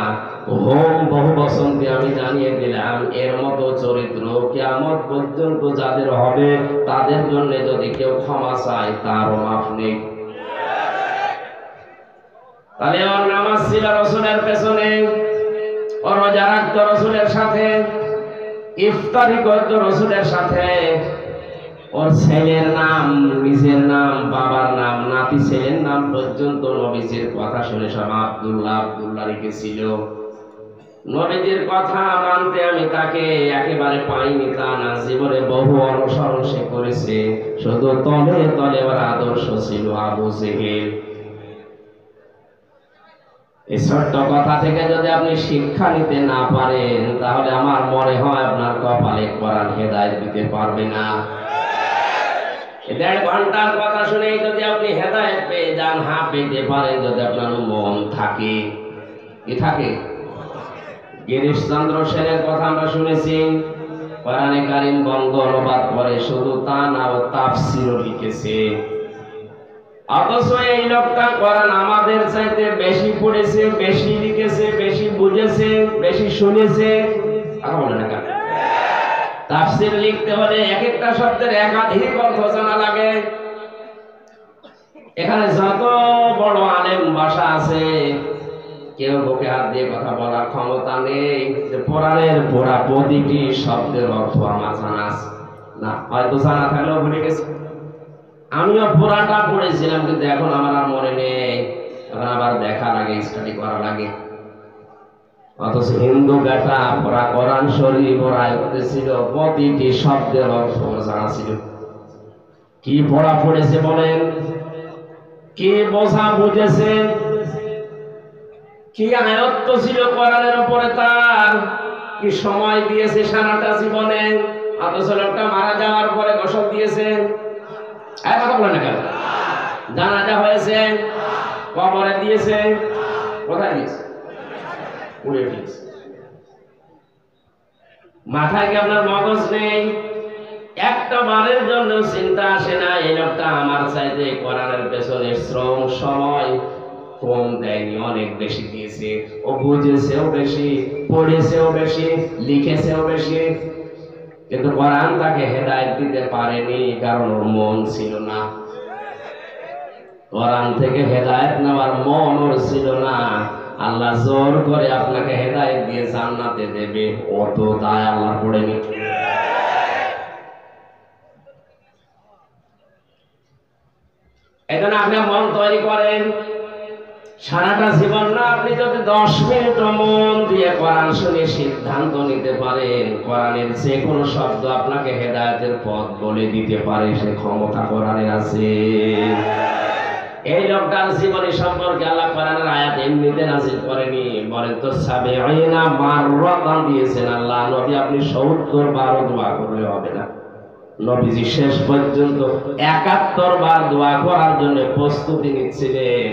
হোম বহু বচন দিয়ে আমি জানিয়ে দিলাম এর মতো চরিত্র কিয়ামত পর্যন্ত যাদের হবে তাদের জন্য যদি কেউ ক্ষমা চায় তারও মাফ নেই। তাহলে ওর নামাজ ছিল রাসূলের পেছনে, ওর রোজা রাখতো রাসূলের সাথে, ইফতারি করতো রাসূলের সাথে, ওর ছেলের নাম, নিজের নাম, বাবার নাম, নাতি ছেলের নাম পর্যন্ত নবীজির কথা শুনে সব আব্দুল্লাহ আব্দুল্লাহ রেখেছিল। নবীজির কথা মানতে আমি তাকে একেবারে পাইনি তা না, জীবনে বহু অনুসরণ সে করেছে, শুধু তলে তলে ওর আদর্শ ছিল আবু জেহেল। এই ছোট্ট কথা থেকে যদি আপনি শিক্ষা নিতে না পারেন তাহলে আমার মনে হয় আপনার কপালে কোরআন হেদায়েত দিতে পারবে না। ১.৫ ঘন্টার কথা শুনে যদি আপনি হেদায়েত পেয়ে যান, পেতে পারেন যদি আপনার মন থাকে। কি থাকে? গিরিশচন্দ্র সেনের কথা আমরা শুনেছি, কোরআনে কারীম বঙ্গ অনুবাদ করে, শুধু তা না ও তাফসীরও লিখেছে। অথচ এই লোকটা কোরআন আমাদের চাইতে বেশি পড়েছে, বেশি লিখেছে, বেশি বুঝেছে, বেশি শুনেছে। কথা বলে না কেন? তাফসীর লিখতে হলে এক একটা শব্দের একাধিক অর্থ জানা লাগে। এখানে যত বড় আলেম ভাষা আছে, কেউ বুকে হাত দিয়ে কথা বলার ক্ষমতা নেই যে কোরআনের পুরা প্রতিটি শব্দের অর্থ আমার জানা আছে না। হয়তো জানা থাকলেও ভুলে গেছি। আমিও পুরাটা পড়েছিলাম কিন্তু এখন আমার আর মনে নেই, এখন আবার দেখার আগে স্টাডি করা লাগে। অথচ হিন্দু বেটা পুরা কোরআন শরীফ ওরা করতেছিল, প্রতিটি শব্দের অর্থ জানা ছিল। কি পড়া পড়েছে বলেন, কি বোঝা বুঝেছে, কি আয়ত্ত ছিল কোরআনের উপরে তার, কি সময় দিয়েছে সারাটা জীবনে। অথচ লোকটা মারা যাওয়ার পরে গোসল দিয়েছে। কথা বলে না কেন? জানাজা হয়েছে, কবরে দিয়েছে, কোথায় দিয়েছে? উড়ে দিয়েছে। মাথায় কি আপনার মগজ নেই? একটা বারের জন্য চিন্তা আসে না এই লোকটা আমার চাইতে কোরআনের পেছনে শ্রম সময় কম দেয়নি, অনেক বেশি দিয়েছে। ও বুঝেছেও বেশি, পড়েছেও বেশি, লিখেছেও বেশি, কিন্তু কোরআন তাকে হেদায়েত দিতে পারেনি, কারণ ওর মন ছিল না। কোরআন থেকে হেদায়েত নেওয়ার মন ওর ছিল না। আল্লাহ জোর করে আপনাকে হেদায়েত দিয়ে জান্নাতে দেবে, অত দায় আল্লাহ পড়েনি। এজন্য আপনি মন তৈরি করেন, সারাটা জীবন না আপনি যদি 10 মিনিট মন দিয়ে কোরআন শুনে সিদ্ধান্ত নিতে পারেন, কোরআনের যে কোনো শব্দ আপনাকে হেদায়েতের পথ বলে দিতে পারে, সে ক্ষমতা কোরআনে আছে। এই লোকটার জীবনী সম্পর্কে আল্লাহ কোরআনের আয়াত এমনিতে নাযিল করেনি, বলেন তো সাবিঈনা মাররাতান দিয়েছেন আল্লাহ। নবী আপনি 70 বার দোয়া করলে হবে না। নবীজি শেষ পর্যন্ত 71 বার দোয়া করার জন্য প্রস্তুতি নিচ্ছিলেন।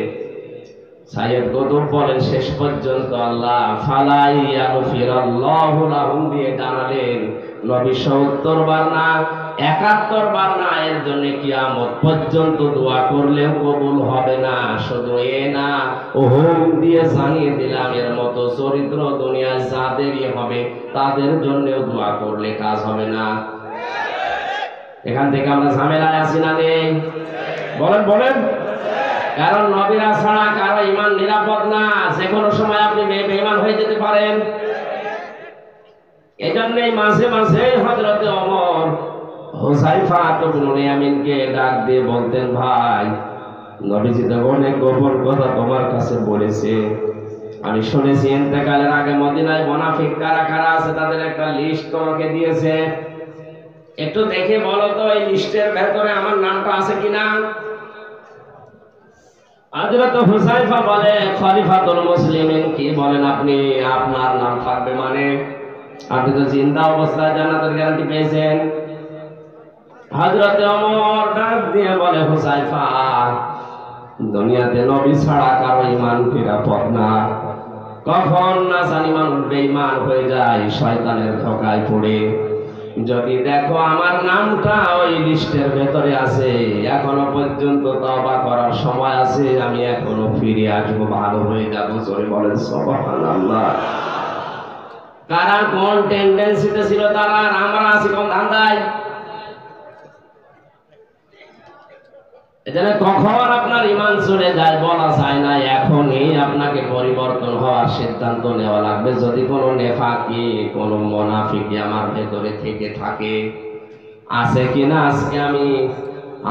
সাইয়্যিদ কুতুব বলেন শেষ পর্যন্ত আল্লাহ ফালাই ইয়াগফিরাল্লাহু লাহুম দিয়ে জানালেন নবী 70 বার না 71 বার না, এর জন্য কিয়ামত পর্যন্ত দোয়া করলেও কবুল হবে না। শুধু এ না, ওহম দিয়ে জানিয়ে দিলাম এর মতো চরিত্র দুনিয়ায় যাদেরই হবে তাদের জন্যও দোয়া করলে কাজ হবে না। এখান থেকে আমরা ঝামেলায় আছি না নেই? বলেন বলেন। কারণ নবীরা ছাড়া কারো ঈমান নিরাপদ না, যে কোনো সময় আপনি বেঈমান হয়ে যেতে পারেন। এজন্যই মাঝে মাঝে হযরতে ওমর হুযায়ফা ইবনে ইয়ামিনকে ডাক দিয়ে বলতেন, ভাই নবীজি তো অনেক গোপন কথা তোমার কাছে বলেছে, আমি শুনেছি ইন্তেকালের আগে মদিনায় মুনাফিক কারা কারা আছে তাদের একটা লিস্ট তোমাকে দিয়েছে, একটু দেখে বলো তো এই লিস্টের ভেতরে আমার নামটা আছে কিনা। হযরত হুযায়ফা বলে, খলিফাতুল মুসলিমিন কি বলেন আপনি, আপনার নাম থাকবে মানে? আপনি তো জিন্দা অবস্থায় জান্নাতের গ্যারান্টি পেয়েছেন। হযরত ওমর ডাক দিয়ে বলে, হুযায়ফা দুনিয়াতে নবী ছাড়া কারো ঈমান নিরাপদ না, কখন না জানি মানুষ বেঈমান হয়ে যায় শয়তানের ধোঁকায় পড়ে। যদি দেখো আমার নামটা ওই লিস্টের ভেতরে আছে, এখনো পর্যন্ত তওবা করার সময় আছে, আমি এখনো ফিরে আসবো, ভালো হয়ে যাবো। জোরে বলেন সুবহানাল্লাহ। কারা কোন টেন্ডেন্সিতে ছিল তারা, আর আমরা আছি কোন ধান্দায়। এজন্য কখন আপনার ঈমান চলে যায় বলা যায় না, এখনই আপনাকে পরিবর্তন হওয়ার সিদ্ধান্ত নেওয়া লাগবে। যদি কোনো নেফাকি কোনো মুনাফিকি আমার ভেতরে থেকে থাকে, আছে কিনা আজকে আমি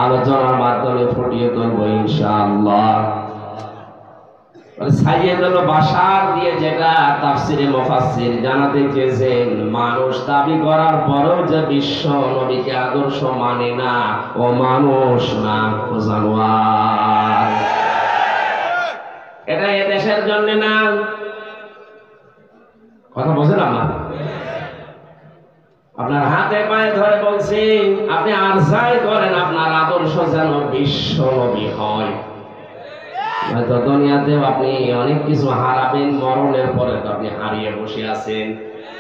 আলোচনার মাধ্যমে ফুটিয়ে তুলবো ইনশাআল্লাহ। সাইয়্যিদুল বাশার দিয়ে যেটা তাফসিরে মুফাসসির জানাতে চেয়েছেন, মানুষ দাবি করার পরেও যে বিশ্ব নবীকে আদর্শ মানে না, ও মানুষ না, ও জানোয়ার। এটা এ দেশের জন্য না, কথা বোঝেন আমার? আপনার হাতে পায়ে ধরে বলছি, আপনি আরজাই করেন আপনার আদর্শ যেন বিশ্ব নবী হয়। হয়তো দুনিয়াতেও আপনি অনেক কিছু হারাবেন, মরণের পরে তো আপনি হারিয়ে বসে আছেন।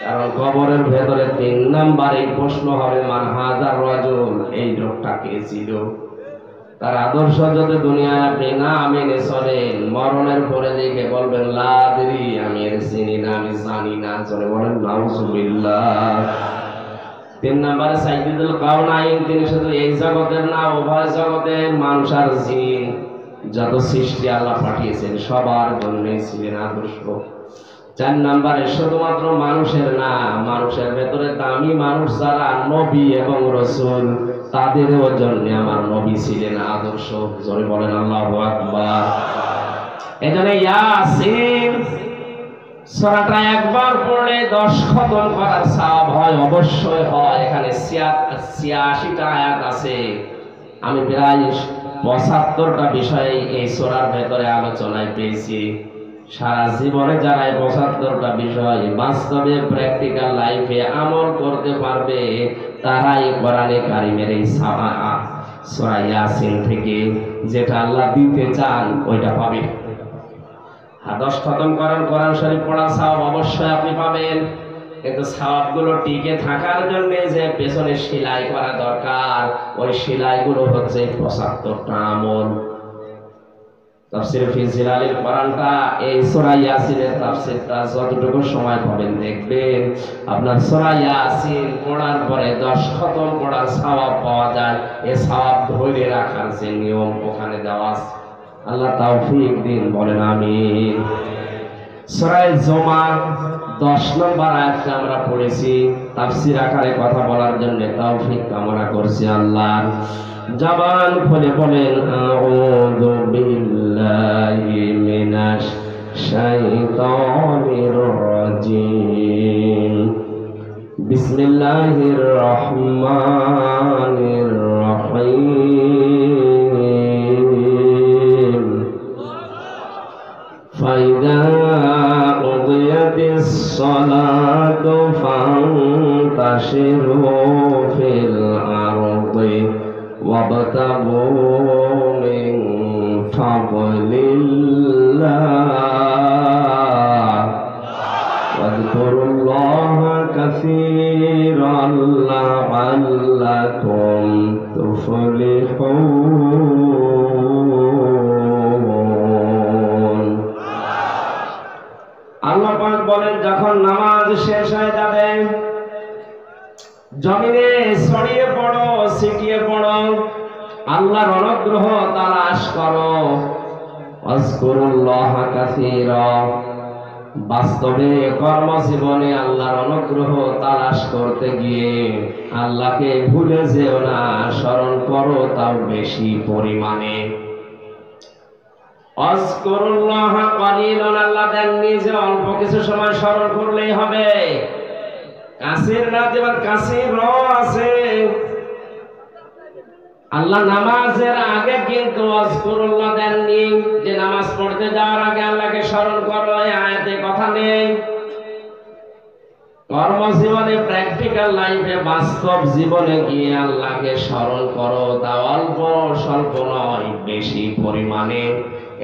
কারণ কবরের ভেতরে 3 নম্বরে প্রশ্ন হবে, মান হাযার রাজুল, এই লোকটা কে ছিল? তার আদর্শ যদি দুনিয়ায় আপনি না মেনে চলেন, মরণের পরে দেখে বলবেন লা আদরি, আমি এর চিনি না, আমি জানি না। চলে বলেন নাউজুবিল্লাহ। 3 নম্বরে সাইয়্যিদুল কাওনাইন, তিনি শুধু এই জগতের না, উভয় জগতের মানুষ আর জিন যত সৃষ্টি আল্লাহ পাঠিয়েছেন সবার জন্যই ছিলেন আদর্শ। 4 নম্বরে শুধুমাত্র মানুষের না, মানুষের ভেতরে দামি মানুষ যারা নবী এবং রাসূল, তাদেরও জন্য আমার নবী ছিলেন আদর্শ। জোরে বলেন আল্লাহু আকবার। এজন্য ইয়াসিন সূরাটা একবার পড়লে 10 খতম করার সওয়াব হয়, অবশ্যই হয়। এখানে 86টা আয়াত আছে। আমি প্রায় 75টা বিষয় এই সূরার ভেতরে আলোচনায় পেয়েছি। সারা জীবনে যারা 75টা বিষয় বাস্তবে প্র্যাকটিক্যাল লাইফে আমল করতে পারবে, তারাই কোরআনে কারিমের এই সূরা ইয়াসিন থেকে যেটা আল্লাহ দিতে চান ওইটা পাবে। 10 খতম করার কোরআন শরীফ পড়ার সওয়াব অবশ্যই আপনি পাবেন। কিন্তু সওয়াবগুলো টিকে থাকার জন্য যে পেছনে সেলাই করা দরকার, ওই সেলাইগুলো হচ্ছে ৭৫টা আমল। তাফসীর ফি জিলালিল কোরআনটা এই সূরা ইয়াসিনের তাফসীরটা যতটুকু সময় পাবেন দেখবেন, আপনার সূরা ইয়াসিন পড়ার পরে 10 খতম পড়ার সওয়াব পাওয়া যায়। এই সওয়াব ধরে রাখার যে নিয়ম ওখানে দেওয়া আছে। আল্লাহ তৌফিক দিন, বলেন আমিন। সূরা জুমার 10 নম্বর আয়াতটা আমরা পড়েছি, তাফসীর আকারে কথা বলার জন্য তৌফিক কামনা করছি আল্লাহ। জবান খুলে বলেন আউযু বিল্লাহি মিনাশ শাইতানির রাজিম, বিসমিল্লাহির রহমানির রহিম। ফাইদা কুদিয়াতিস সালাতু ফান্তাশিরু ফিল আরদি ওয়াবতাগু মিন ফাদলিল্লাহ ওয়াযকুরুল্লাহা কাসীরান লাআল্লাকুম তুফলিহুন। আল্লাহ পাক বলেন, যখন নামাজ শেষ হয়ে যাবে জমিনে ছড়িয়ে পড়ো, ছিটিয়ে পড়ো, আল্লাহর অনুগ্রহ তালাশ করো। আযকুরুল্লাহা কাসীরা, বাস্তবে কর্মজীবনে আল্লাহর অনুগ্রহ তালাশ করতে গিয়ে আল্লাহকে ভুলে যেও না, স্মরণ করো তাও বেশি পরিমাণে। আযকুরুল্লাহা কালিলান, আল্লাহ দেননি যে অল্প কিছু সময় স্মরণ করলেই হবে। কাসির না দেবার কাসির আছে। আল্লাহ নামাজের আগে কিন্তু আযকুরুল্লাহ দেননি যে নামাজ পড়তে যাওয়ার আগে আল্লাহকে স্মরণ করো, এই আয়াতে কথা নেই। কর্মজীবনে, প্র্যাকটিক্যাল লাইফে, বাস্তব জীবনে গিয়ে আল্লাহকে স্মরণ করো, তা অল্প স্বল্প নয়, বেশি পরিমাণে।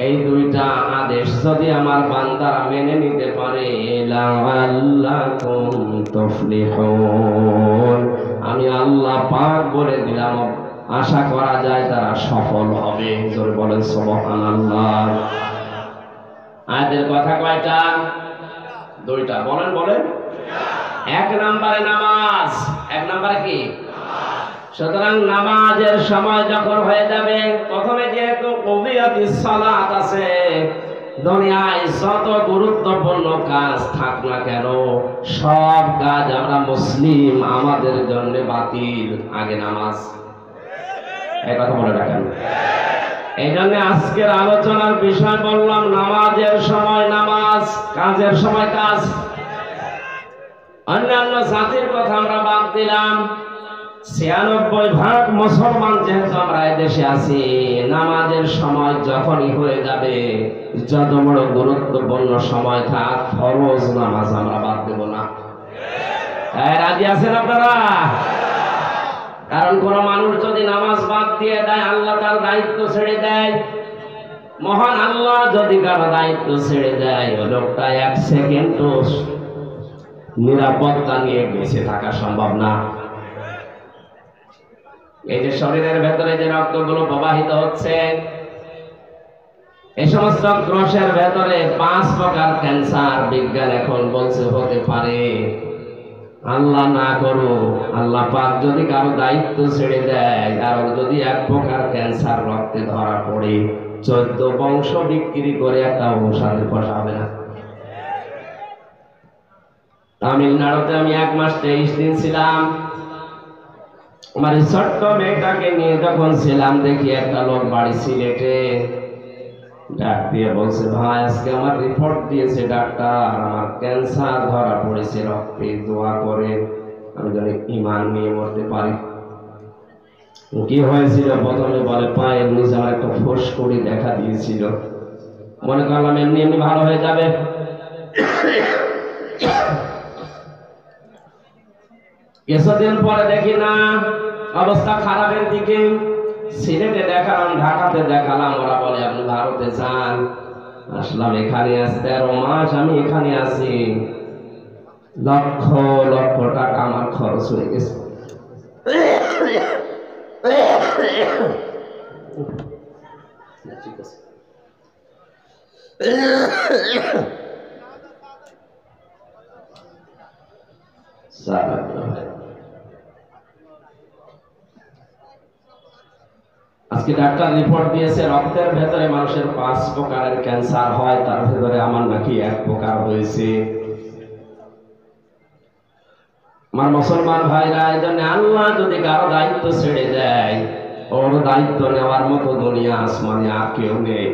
এই দুইটা আদেশ যদি আমার বান্দারা মেনে নিতে পারে, লাআল্লাকুম তুফলিহুন, আমি আল্লাহ পাক বলে দিলাম, আশা করা যায় তারা সফল হবে। জোরে বলেন সুবহানাল্লাহ। আয়াতের কথা কয়টা? দুইটা। বলেন বলেন। এক নম্বরে নামাজ। এক নম্বরে কি? সুতরাং নামাজের সময় যখন হয়ে যাবে, প্রথমে যেহেতু কুদিয়াতিস সালাত আছে, দুনিয়ায় যত গুরুত্বপূর্ণ কাজ থাক না কেন, সব কাজ আমরা মুসলিম, আমাদের জন্য বাতিল। আগে নামাজ। এই কথা বলে রাখেন। এই জন্য আজকের আলোচনার বিষয় বললাম, নামাজের সময় নামাজ, কাজের সময় কাজ। অন্যান্য জাতির কথা আমরা বাদ দিলাম। ৯৬% মুসলমান যেহেতু আমরা এদেশে আছি, নামাজের সময় যখনই হয়ে যাবে, যত বড় গুরুত্বপূর্ণ সময় থাক, ফরজ নামাজ আমরা বাদ দেব না। রাজি আছেন আপনারা? কারণ কোন মানুষ যদি নামাজ বাদ দিয়ে দেয়, আল্লাহ তার দায়িত্ব ছেড়ে দেয়। মহান আল্লাহ যদি কারো দায়িত্ব ছেড়ে দেয়, ওই লোকটা 1 সেকেন্ডও নিরাপত্তা নিয়ে বেঁচে থাকা সম্ভব না। এই যে শরীরের ভেতরে যে রক্তগুলো প্রবাহিত হচ্ছে, এই সমস্ত কোষের ভেতরে 5 প্রকার ক্যান্সার বিজ্ঞান এখন বলছে হতে পারে। আল্লাহ না করো, আল্লাহ পাক যদি কারো দায়িত্ব ছেড়ে দেয়, আর যদি 1 প্রকার ক্যান্সার রক্তে ধরা পড়ে, 14 বংশ বিক্রি করে একটা ঔষধের পয়সা হবে না। তামিলনাড়ুতে আমি 1 মাস 23 দিন ছিলাম। আমার ছোট্ট মেয়েটাকে নিয়ে যখন ছিলাম, দেখি একটা লোক বাড়ি সিলেটে ডাক দিয়ে বলছে, ভাই আজকে আমার রিপোর্ট দিয়েছে ডাক্তার, আমার ক্যান্সার ধরা পড়েছে রক্তে, দোয়া করে আমি যেন ঈমান নিয়ে মরতে পারি। কি হয়েছিল? প্রথমে বলে পায়ের নিচে আমার একটা ফুসকুড়ি দেখা দিয়েছিল। মনে করলাম এমনি এমনি ভালো হয়ে যাবে। কিছুদিন পরে দেখি না, অবস্থা খারাপের দিকে। সিলেটে দেখালাম, ঢাকাতে দেখালাম, ওরা বলে আপনি ভারতে যান। আসলাম এখানে, আজ 13 মাস আমি এখানে আছি। লক্ষ লক্ষ টাকা আমার খরচ হয়ে গেছে। ঠিক আছে। আজকে ডাক্তার রিপোর্ট দিয়েছে রক্তের ভেতরে মানুষের 5 প্রকারের ক্যান্সার হয়, তার ভেতরে আমার নাকি 1 প্রকার হয়েছে। আমার মুসলমান ভাইরা, এই জন্য আল্লাহ যদি কারো দায়িত্ব ছেড়ে দেয়, ওর দায়িত্ব নেওয়ার মতো দুনিয়া আসমানে আর কেউ নেই।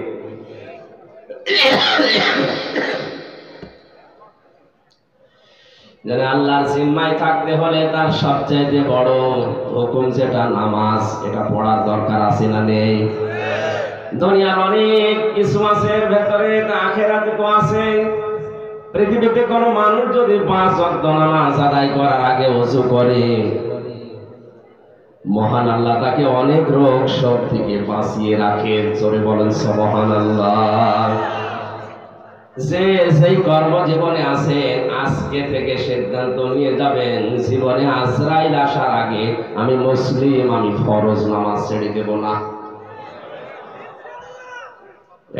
যেন আল্লাহর জিম্মায় থাকতে হলে তার সবচেয়ে বড় হুকুম যেটা নামাজ, এটা পড়ার দরকার আছে না নেই? দুনিয়ার অনেক কিছু আছে, এর ভেতরে আখিরাতে তো আছে। পৃথিবীতে কোনো মানুষ যদি 5 ওয়াক্ত নামাজ আদায় করার আগে ওযু করে, মহান আল্লাহ তাকে অনেক রোগ সব থেকে বাঁচিয়ে রাখেন। জোরে বলেন সুবহানাল্লাহ। যে যেই কর্মজীবনে আছেন, আজকে থেকে সিদ্ধান্ত নিয়ে যাবেন, জীবনে আজরাইল আসার আগে আমি মুসলিম, আমি ফরজ নামাজ ছেড়ে দেব না।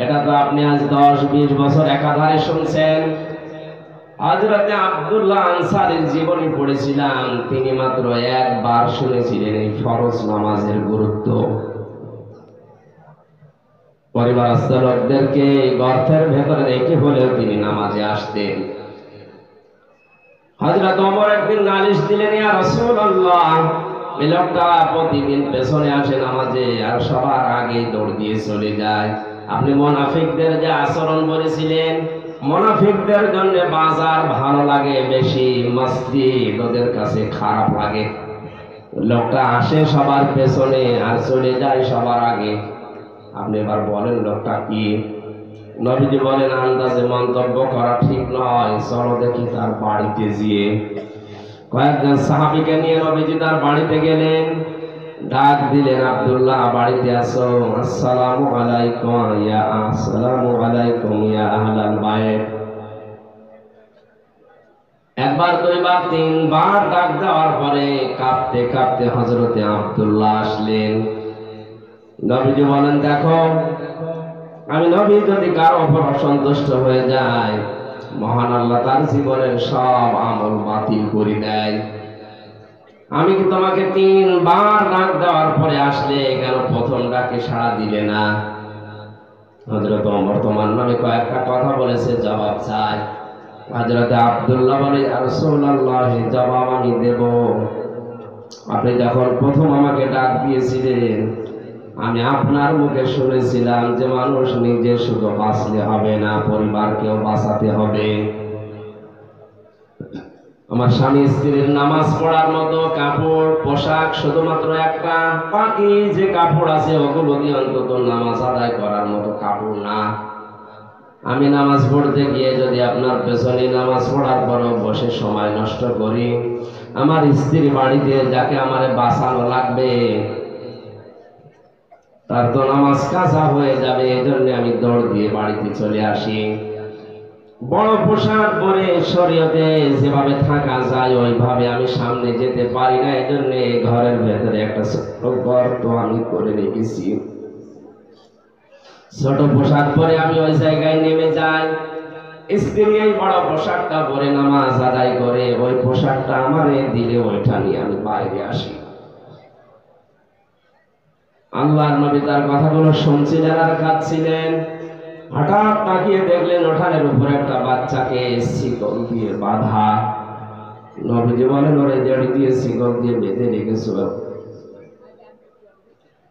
এটা তো আপনি আজ 10-20 বছর একাধারে শুনছেন। হযরতে আব্দুল্লাহ আনসারীর জীবনী পড়েছিলাম, তিনি মাত্র একবার শুনেছিলেন এই ফরজ নামাজের গুরুত্ব। পরিবারস্থ লোকদেরকে গর্তের ভেতরে রেখে হলেও তিনি নামাজে আসতেন। হযরত ওমর একদিন নালিশ দিলেন, ইয়া রাসূলুল্লাহ, এই লোকটা প্রতিদিন পেছনে আসে নামাজে আর সবার আগে দৌড় দিয়ে চলে যায়। আপনি মুনাফিকদের যে আচরণ বলেছিলেন, মুনাফিকদের জন্য বাজার ভালো লাগে বেশি, মসজিদ ওদের কাছে খারাপ লাগে। লোকটা আসে সবার পেছনে আর চলে যায় সবার আগে। আপনি এবার বলেন লোকটা কি? নবীজি বলেন, আন্দাজে মন্তব্য করা ঠিক নয়, চলো দেখি তার বাড়িতে গিয়ে। কয়েকজন সাহাবীকে নিয়ে নবীজি তার বাড়িতে গেলেন। ডাক দিলেন, আব্দুল্লাহ বাড়িতে আসো। আসসালামু আলাইকুম ইয়া আসসালামু আলাইকুম ইয়া আহলাল বাইত। একবার, দুইবার, 3বার ডাক দেওয়ার পরে কাঁপতে কাঁপতে হযরতে আব্দুল্লাহ আসলেন। নবীজি বলেন, দেখো, আমি নবী যদি কারো উপর অসন্তুষ্ট হয়ে যায়, মহান আল্লাহ তার জীবনের সব আমল বাতিল করে দেয়। আমি কি তোমাকে 3বার ডাক দেওয়ার পরে আসলে কেন প্রথম ডাকে সাড়া দিলে না? হযরত ওমর তোমার নামে কয়েকটা কথা বলেছে, জবাব চাই। হযরত আব্দুল্লাহ বলে, ইয়া রাসূলুল্লাহ, জবাব আমি দেব। আপনি যখন প্রথম আমাকে ডাক দিয়েছিলেন, আমি আপনার মুখে শুনেছিলাম যে মানুষ নিজে শুধু বাঁচলে হবে না, পরিবারকেও বাঁচাতে হবে। আমার স্বামী স্ত্রীর নামাজ পড়ার মতো কাপড় পোশাক শুধুমাত্র একটা, বাকি যে কাপড় আছে ওগুলো দিয়ে অন্তত নামাজ আদায় করার মতো কাপড় না। আমি নামাজ পড়তে গিয়ে যদি আপনার পেছনে নামাজ পড়ার পরও বসে সময় নষ্ট করি, আমার স্ত্রী বাড়িতে যাকে আমারে বাঁচানো লাগবে তার তো নামাজ কাজা হয়ে যাবে। এই জন্য আমি দৌড় দিয়ে বাড়িতে চলে আসি। বড় পোশাক পরে শরীয়তে যেভাবে থাকা যায় ওইভাবে আমি সামনে যেতে পারি না, এই জন্য ঘরের ভেতরে একটা ছোট গর্ত আমি করে রেখেছি। ছোট পোশাক পরে আমি ওই জায়গায় নেমে যাই। স্ত্রী এই বড় পোশাকটা পরে নামাজ আদায় করে, ওই পোশাকটা আমারে দিলে ওইটা নিয়ে আমি বাইরে আসি। আল্লাহর নবী তার কথাগুলো শুনছিলেন আর কাঁদছিলেন। হঠাৎ তাকিয়ে দেখলেন উঠানের উপরে একটা বাচ্চাকে শিকল দিয়ে বাঁধা। নবীজি বলেন, ওরে জড়ি দিয়ে শিকল দিয়ে বেঁধে রেখেছো।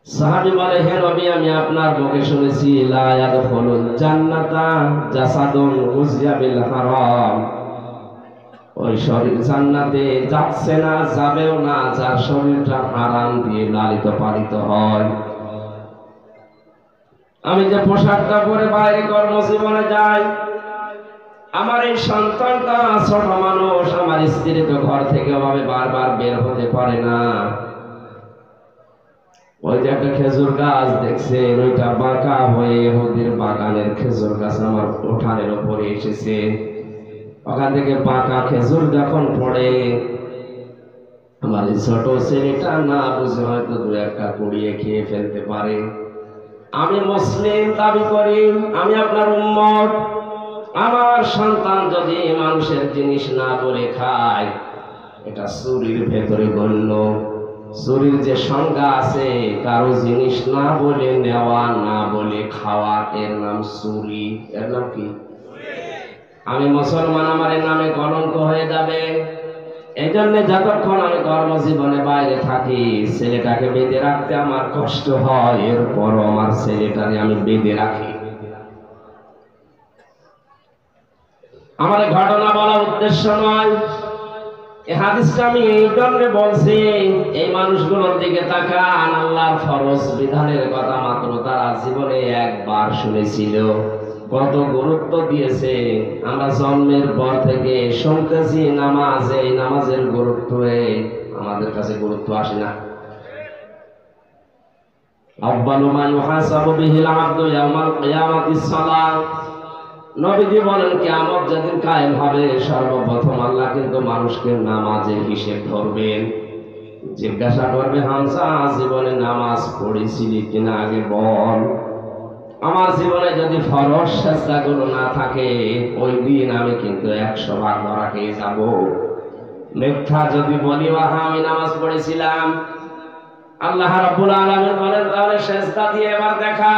সাহাবী বলে, হে নবী, আমি আপনার মুখে শুনেছি লা ইয়াদখুলুল জান্নাতা জাসাদুন উযিয়া বিল হারাম। ওই শরীর জান্নাতে যাচ্ছে না, যাবেও না যার শরীরটা হারাম দিয়ে লালিত পালিত হয়। আমি যে পোশাকটা পরে বাইরে কর্মজীবনে যাই, আমার এই সন্তানটা ছোট মানুষ, আমার স্ত্রী তো ঘর থেকে ওভাবে বারবার বের হতে পারে না। ওই যে একটা খেজুর গাছ দেখছেন, ওইটা বাঁকা হয়ে ওদের বাগানের খেজুর গাছ আমার উঠানের উপরে এসেছে। ওখান থেকে পাকা খেজুর যখন পড়ে, আমার এই ছোট ছেলেটা না বুঝে হয়তো দু একটা কুড়িয়ে খেয়ে ফেলতে পারে। আমি মুসলিম দাবি করি, আমি আপনার উম্মত। আমার সন্তান যদি মানুষের জিনিস না বলে খায়, এটা চুরির ভেতরে গণ্য। চুরির যে সংজ্ঞা আছে, কারো জিনিস না বলে নেওয়া, না বলে খাওয়া, এর নাম চুরি। এর নাম কি? আমি মুসলমান, আমার এই নামে কলঙ্ক হয়ে যাবে। এই জন্য যতক্ষণ আমি কর্মজীবনে বাইরে থাকি, ছেলেটাকে বেঁধে রাখতে আমার কষ্ট হয়, এরপরও আমার ছেলেটাকে আমি বেঁধে রাখি। আমার ঘটনা বলার উদ্দেশ্য নয়, এই হাদিসটা আমি এই জন্য বলছি, এই মানুষগুলোর দিকে তাকান। আল্লাহর ফরজ বিধানের কথা মাত্র তারা জীবনে একবার শুনেছিল, কত গুরুত্ব দিয়েছে। আমরা জন্মের পর থেকে শুনতেছি নামাজ, এই নামাজের গুরুত্ব আমাদের কাছে গুরুত্ব আসে না। আব্বালু মা ইউহাসাবু বিহিল আবদু ইয়াউমাল কিয়ামাতিস সালাত। নবীজি বলেন কিয়ামত যেদিন কায়েম হবে, সর্বপ্রথম আল্লাহ কিন্তু মানুষকে নামাজের হিসেব ধরবেন, জিজ্ঞাসা করবে, হামজা জীবনে নামাজ পড়েছিলি কিনা আগে বল। আমার জীবনে যদি ফরজ সেজদাগুলো না থাকে, ওই দিন আমি কিন্তু 100 ভাগ ধরা খেয়ে যাব। মিথ্যা যদি বলি আমি নামাজ পড়েছিলাম, আল্লাহ রাব্বুল আলামিন বলেন তাহলে সেজদা দিয়ে এবার দেখা।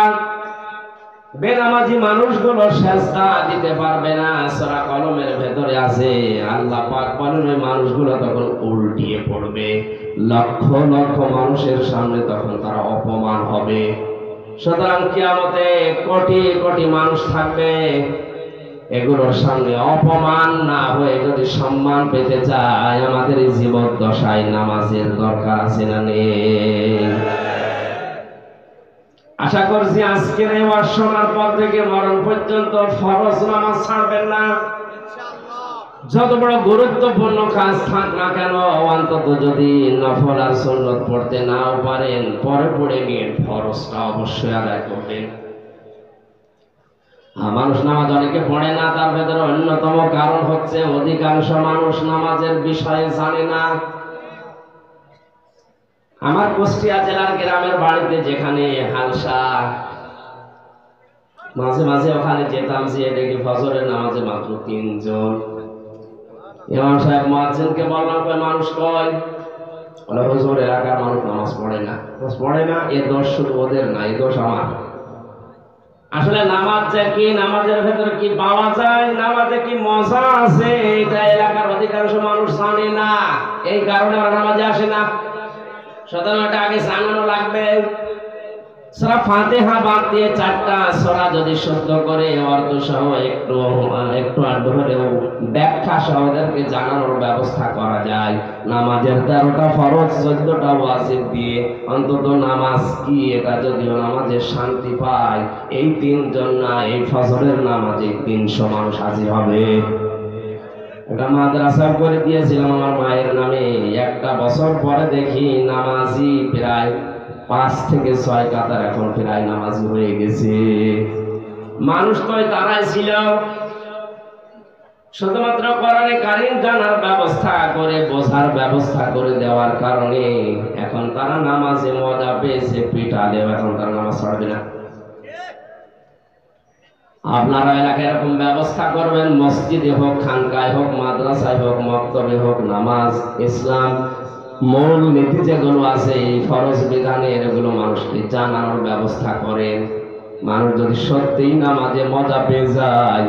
বেনামাজি মানুষগুলো সেজদা দিতে পারবে না, সূরা কলমের ভেতরে আছে। আল্লাহ পাক বলেন ওই মানুষগুলো তখন উল্টিয়ে পড়বে, লক্ষ লক্ষ মানুষের সামনে তখন তারা অপমান হবে। সুতরাং কিয়ামতে কোটি কোটি মানুষ থাকবে, এগুলোর সামনে অপমান না হয়ে যদি সম্মান পেতে চায়, আমাদের এই জীবদ্দশায় নামাজের দরকার আছে না নেই? আশা করছি আজকের এই ওয়াজ শোনার পর থেকে মরণ পর্যন্ত ফরজ নামাজ ছাড়বেন না। যত বড় গুরুত্বপূর্ণ কাজ থাক না কেন, অন্তত যদি নফল আর সুন্নত পড়তে নাও পারেন, পরে পড়ে নিয়ে ফরজটা অবশ্যই আদায় করবেন। মানুষ নামাজ অনেকে পড়ে না, তার ভেতরে অন্যতম কারণ হচ্ছে অধিকাংশ মানুষ নামাজের বিষয়ে জানে না। আমার কুষ্টিয়া জেলার গ্রামের বাড়িতে যেখানে হালসা, মাঝে মাঝে ওখানে যেতাম, যে দেখি ফজরের নামাজে মাত্র 3 জন। ইমাম সাহেব মুয়াজ্জিনকে বললাম, কই মানুষ কই? বলে হুজুর এলাকার মানুষ নামাজ পড়ে না। পড়ে না, এ দোষ শুধু ওদের না, এই দোষ আমার। আসলে নামাজ যে কি, নামাজের ভেতরে কি পাওয়া যায়, নামাজে কি মজা আছে, এটা এলাকার অধিকাংশ মানুষ জানে না। এই কারণে ওরা নামাজে আসে না। সুতরাং এটা আগে জানানো লাগবে। সূরা ফাতিহা বাদ দিয়ে 4টা সূরা যদি শুদ্ধ করে অর্থ সহ একটু আধটু হলেও ব্যাখ্যা সহ ওদেরকে জানানোর ব্যবস্থা করা যায়, নামাজের 13টা ফরজ 14টা ওয়াজিব দিয়ে অন্তত নামাজ কি এটা যদিও নামাজের শান্তি পায়, এই 3 জন না, এই ফজরের নামাজে 300 মানুষ হাজির হবে। একটা মাদ্রাসা করে দিয়েছিলাম আমার মায়ের নামে। একটা বছর পরে দেখি নামাজি প্রায় 5 থেকে 6 কাতার এখন প্রায় নামাজি হয়ে গেছে। মানুষ তো তারাই ছিল, শুধুমাত্র কোরআনে কারীম জানার ব্যবস্থা করে, বোঝার ব্যবস্থা করে দেওয়ার কারণে এখন তারা নামাজে মজা পেয়েছে, পিটালেও এখন তারা নামাজ পড়বে না। আপনারা এলাকায় এরকম ব্যবস্থা করবেন, মসজিদে হোক, খানকায় হোক, মাদ্রাসায় হোক, মক্তবে হোক, নামাজ ইসলাম মূল নীতি যেগুলো আছে, এই ফরজ বিধানের এগুলো মানুষকে জানানোর ব্যবস্থা করেন। মানুষ যদি সত্যিই নামাজে মজা পেয়ে যায়,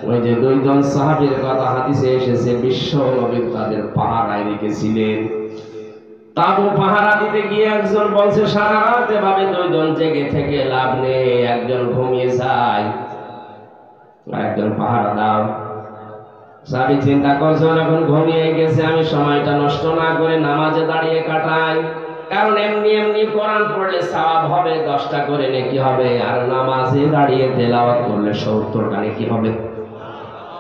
ওই যে 2 জন সাহাবীর কথা হাদিসে এসেছে, বিশ্ব নবী তাদের পাহারায় রেখেছিলেন। তাবু পাহারা দিতে গিয়ে একজন বলছে সারা রাত এভাবে 2 জন জেগে থেকে লাভ নেই, একজন ঘুমিয়ে যায়, একজন পাহারা দাও। সাহাবী চিন্তা করছে যখন ঘুমিয়ে গেছে, আমি সময়টা নষ্ট না করে নামাজে দাঁড়িয়ে কাটাই, কারণ এমনি এমনি কোরআন পড়লে সওয়াব হবে, 10টা করে নেকি হবে, আর নামাজে দাঁড়িয়ে তেলাওয়াত করলে 70টা নেকি হবে।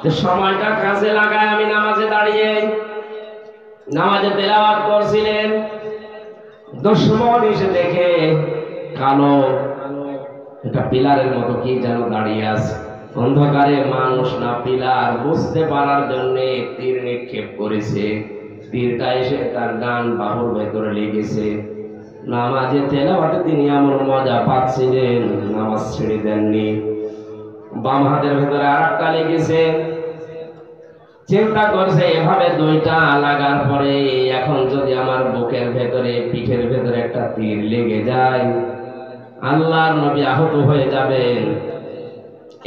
যে সময়টা কাজে লাগায় আমি নামাজে দাঁড়িয়ে নামাজে তেলাওয়াত করছিলেন। দুশমন এসে দেখে কালো একটা পিলারের মতো কি যেন দাঁড়িয়ে আছে, অন্ধকারে মানুষ না পিলার বুঝতে পারার জন্য তীর নিক্ষেপ করেছে। তীরটা এসে তার ডান বাহুর ভেতরে লেগেছে। নামাজে তেলাওয়াতে তিনি এমন মজা পাচ্ছিলেন, নামাজ ছেড়ে দেননি। বাম হাতের ভেতরে আরেকটা লেগেছে। চিন্তা করছে এভাবে দুইটা লাগার পরে এখন যদি আমার বুকের ভেতরে পিঠের ভেতরে একটা তীর লেগে যায়, আল্লাহর নবী আহত হয়ে যাবেন।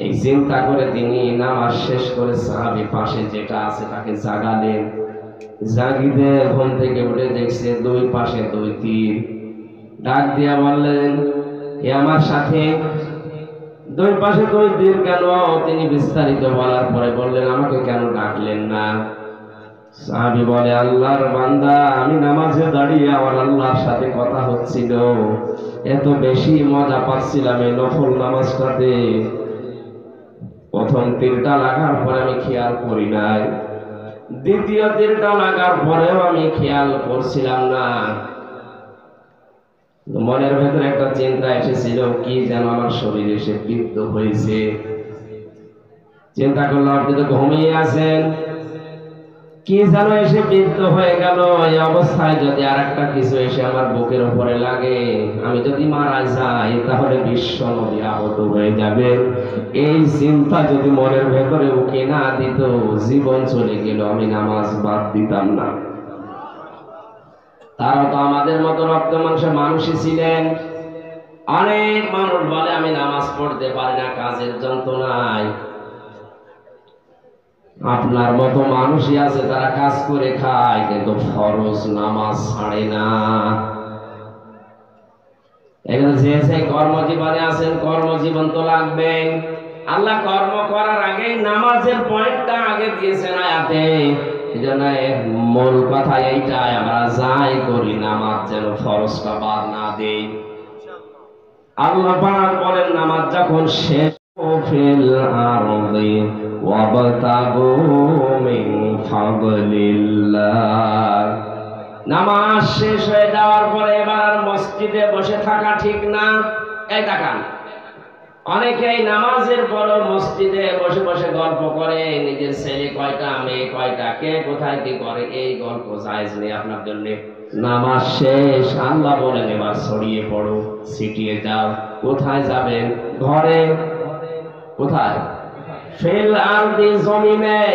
এই চিন্তা করে তিনি নামাজ শেষ করে সাহাবী পাশে যেটা আছে তাকে জাগালেন। জাগিয়ে ঘুম থেকে উঠে দেখছে দুই পাশে দুই তীর। ডাক দিয়া বললেন, এ আমার সাথে দুই পাশে দুই তীর কেন? তিনি বিস্তারিত বলার পরে বললেন, আমাকে কেন ডাকলেন না? সাহাবী বলে, আল্লাহর বান্দা, আমি নামাজে দাঁড়িয়ে আমার আল্লাহর সাথে কথা হচ্ছিল, এত বেশি মজা পাচ্ছিলাম এই নফল নামাজটাতে। প্রথম তীরটা লাগার পরে আমি খেয়াল করি নাই, দ্বিতীয় তীরটা লাগার পরেও আমি খেয়াল করছিলাম না। মনের ভেতরে একটা চিন্তা এসেছিল, কি যেন আমার শরীরে এসে বিদ্ধ হয়েছে। চিন্তা করলাম, আপনি তো ঘুমিয়ে আছেন, কি যেন এসে বিদ্ধ হয়ে গেল। এই অবস্থায় যদি আর একটা কিছু এসে আমার বুকের উপরে লাগে, আমি যদি মারা যাই তাহলে বিশ্ব নবী আহত হয়ে যাবে। এই চিন্তা যদি মনের ভেতরে উঠে না দিত, জীবন চলে গেল, আমি নামাজ বাদ দিতাম না। তারা তো আমাদের মতো রক্ত মাংসের মানুষই ছিলেন। অনেক মানুষ বলে আমি নামাজ পড়তে পারি না, কাজের যন্ত্রণায়। আপনার মতো মানুষই আছে তারা কাজ করে খায়, কিন্তু ফরজ নামাজ ছাড়ে না। এখানে যে কর্মজীবনে আছেন, কর্মজীবন তো লাগবে। আল্লাহ কর্ম করার আগে নামাজের পয়েন্টটা আগে দিয়েছেন আয়াতে। এজন্য মূল কথা এইটাই, আমরা যাই করি নামাজ যেন ফরজটা বাদ না দেই। আল্লাহ পাক বলেন, নামাজ যখন শেষ ফিল আরদি ওয়াবতাগু মিন ফাদলিল্লাহ, নামাজ শেষ হয়ে যাওয়ার পরে এবার মসজিদে বসে থাকা ঠিক না। এই টাকান অনেকেই নামাজের পর মসজিদে বসে বসে গল্প করে, নিজের ছেলে কয়টা, মেয়ে কয়টা, কে কোথায় কি করে, এই গল্প জায়েজ নেই আপনার জন্য। নামাজ শেষ, আল্লাহ বলেন এবার ছড়িয়ে পড়ো, ছিটিয়ে যাও। কোথায় যাবেন? ঘরে। কোথায়? ফিল আরদি, জমিনে।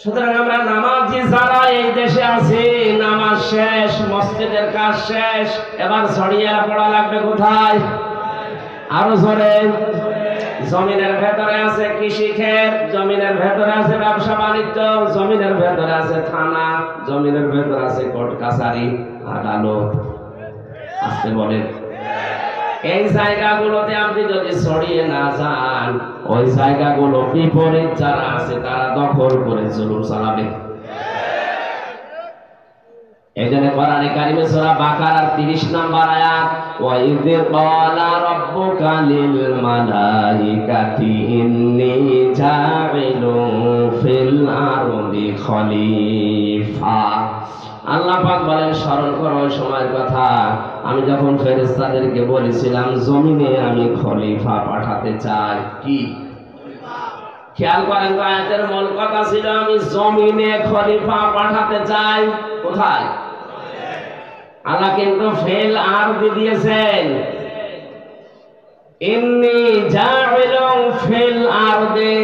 সুতরাং আমরা নামাজি যারা এই দেশে আছি, নামাজ শেষ, মসজিদের কাজ শেষ, এবার ছড়িয়ে পড়া লাগবে কোথায়? আরো জোরে। জমিনের ভেতরে আছে কৃষি ক্ষেত, জমিনের ভেতরে আছে ব্যবসা বাণিজ্য, জমিনের ভেতরে আছে থানা, জমিনের ভেতরে আছে কোর্ট কাছারি, আদালত। আসতে বলেন, এই জায়গাগুলোতে আপনি যদি ছড়িয়ে না যান, ওই জায়গাগুলো বিপরীত যারা আছে তারা দখল করে জুলুম চালাবে। এজন্য কোরআনে কারিমে সূরা বাকারার 30 নম্বর আয়াত, ওয়া ইয ক্বালা রাব্বুকা লিল মালাইকাতি ইন্নী জাইলুন ফিল আরদি খলিফা। আল্লাহ পাক বলেন, স্মরণ করো ওই সময়ের কথা, আমি যখন ফেরেশতাদেরকে বলেছিলাম জমিনে আমি খলিফা পাঠাতে চাই। কি খেয়াল করেন তো, আয়াতের মূল কথা ছিল আমি জমিনে খলিফা পাঠাতে চাই। কোথায়? আল্লাহ কিন্তু ফিল আরদি দিয়েছেন, ইন্নী জাইলুন ফিল আরদি।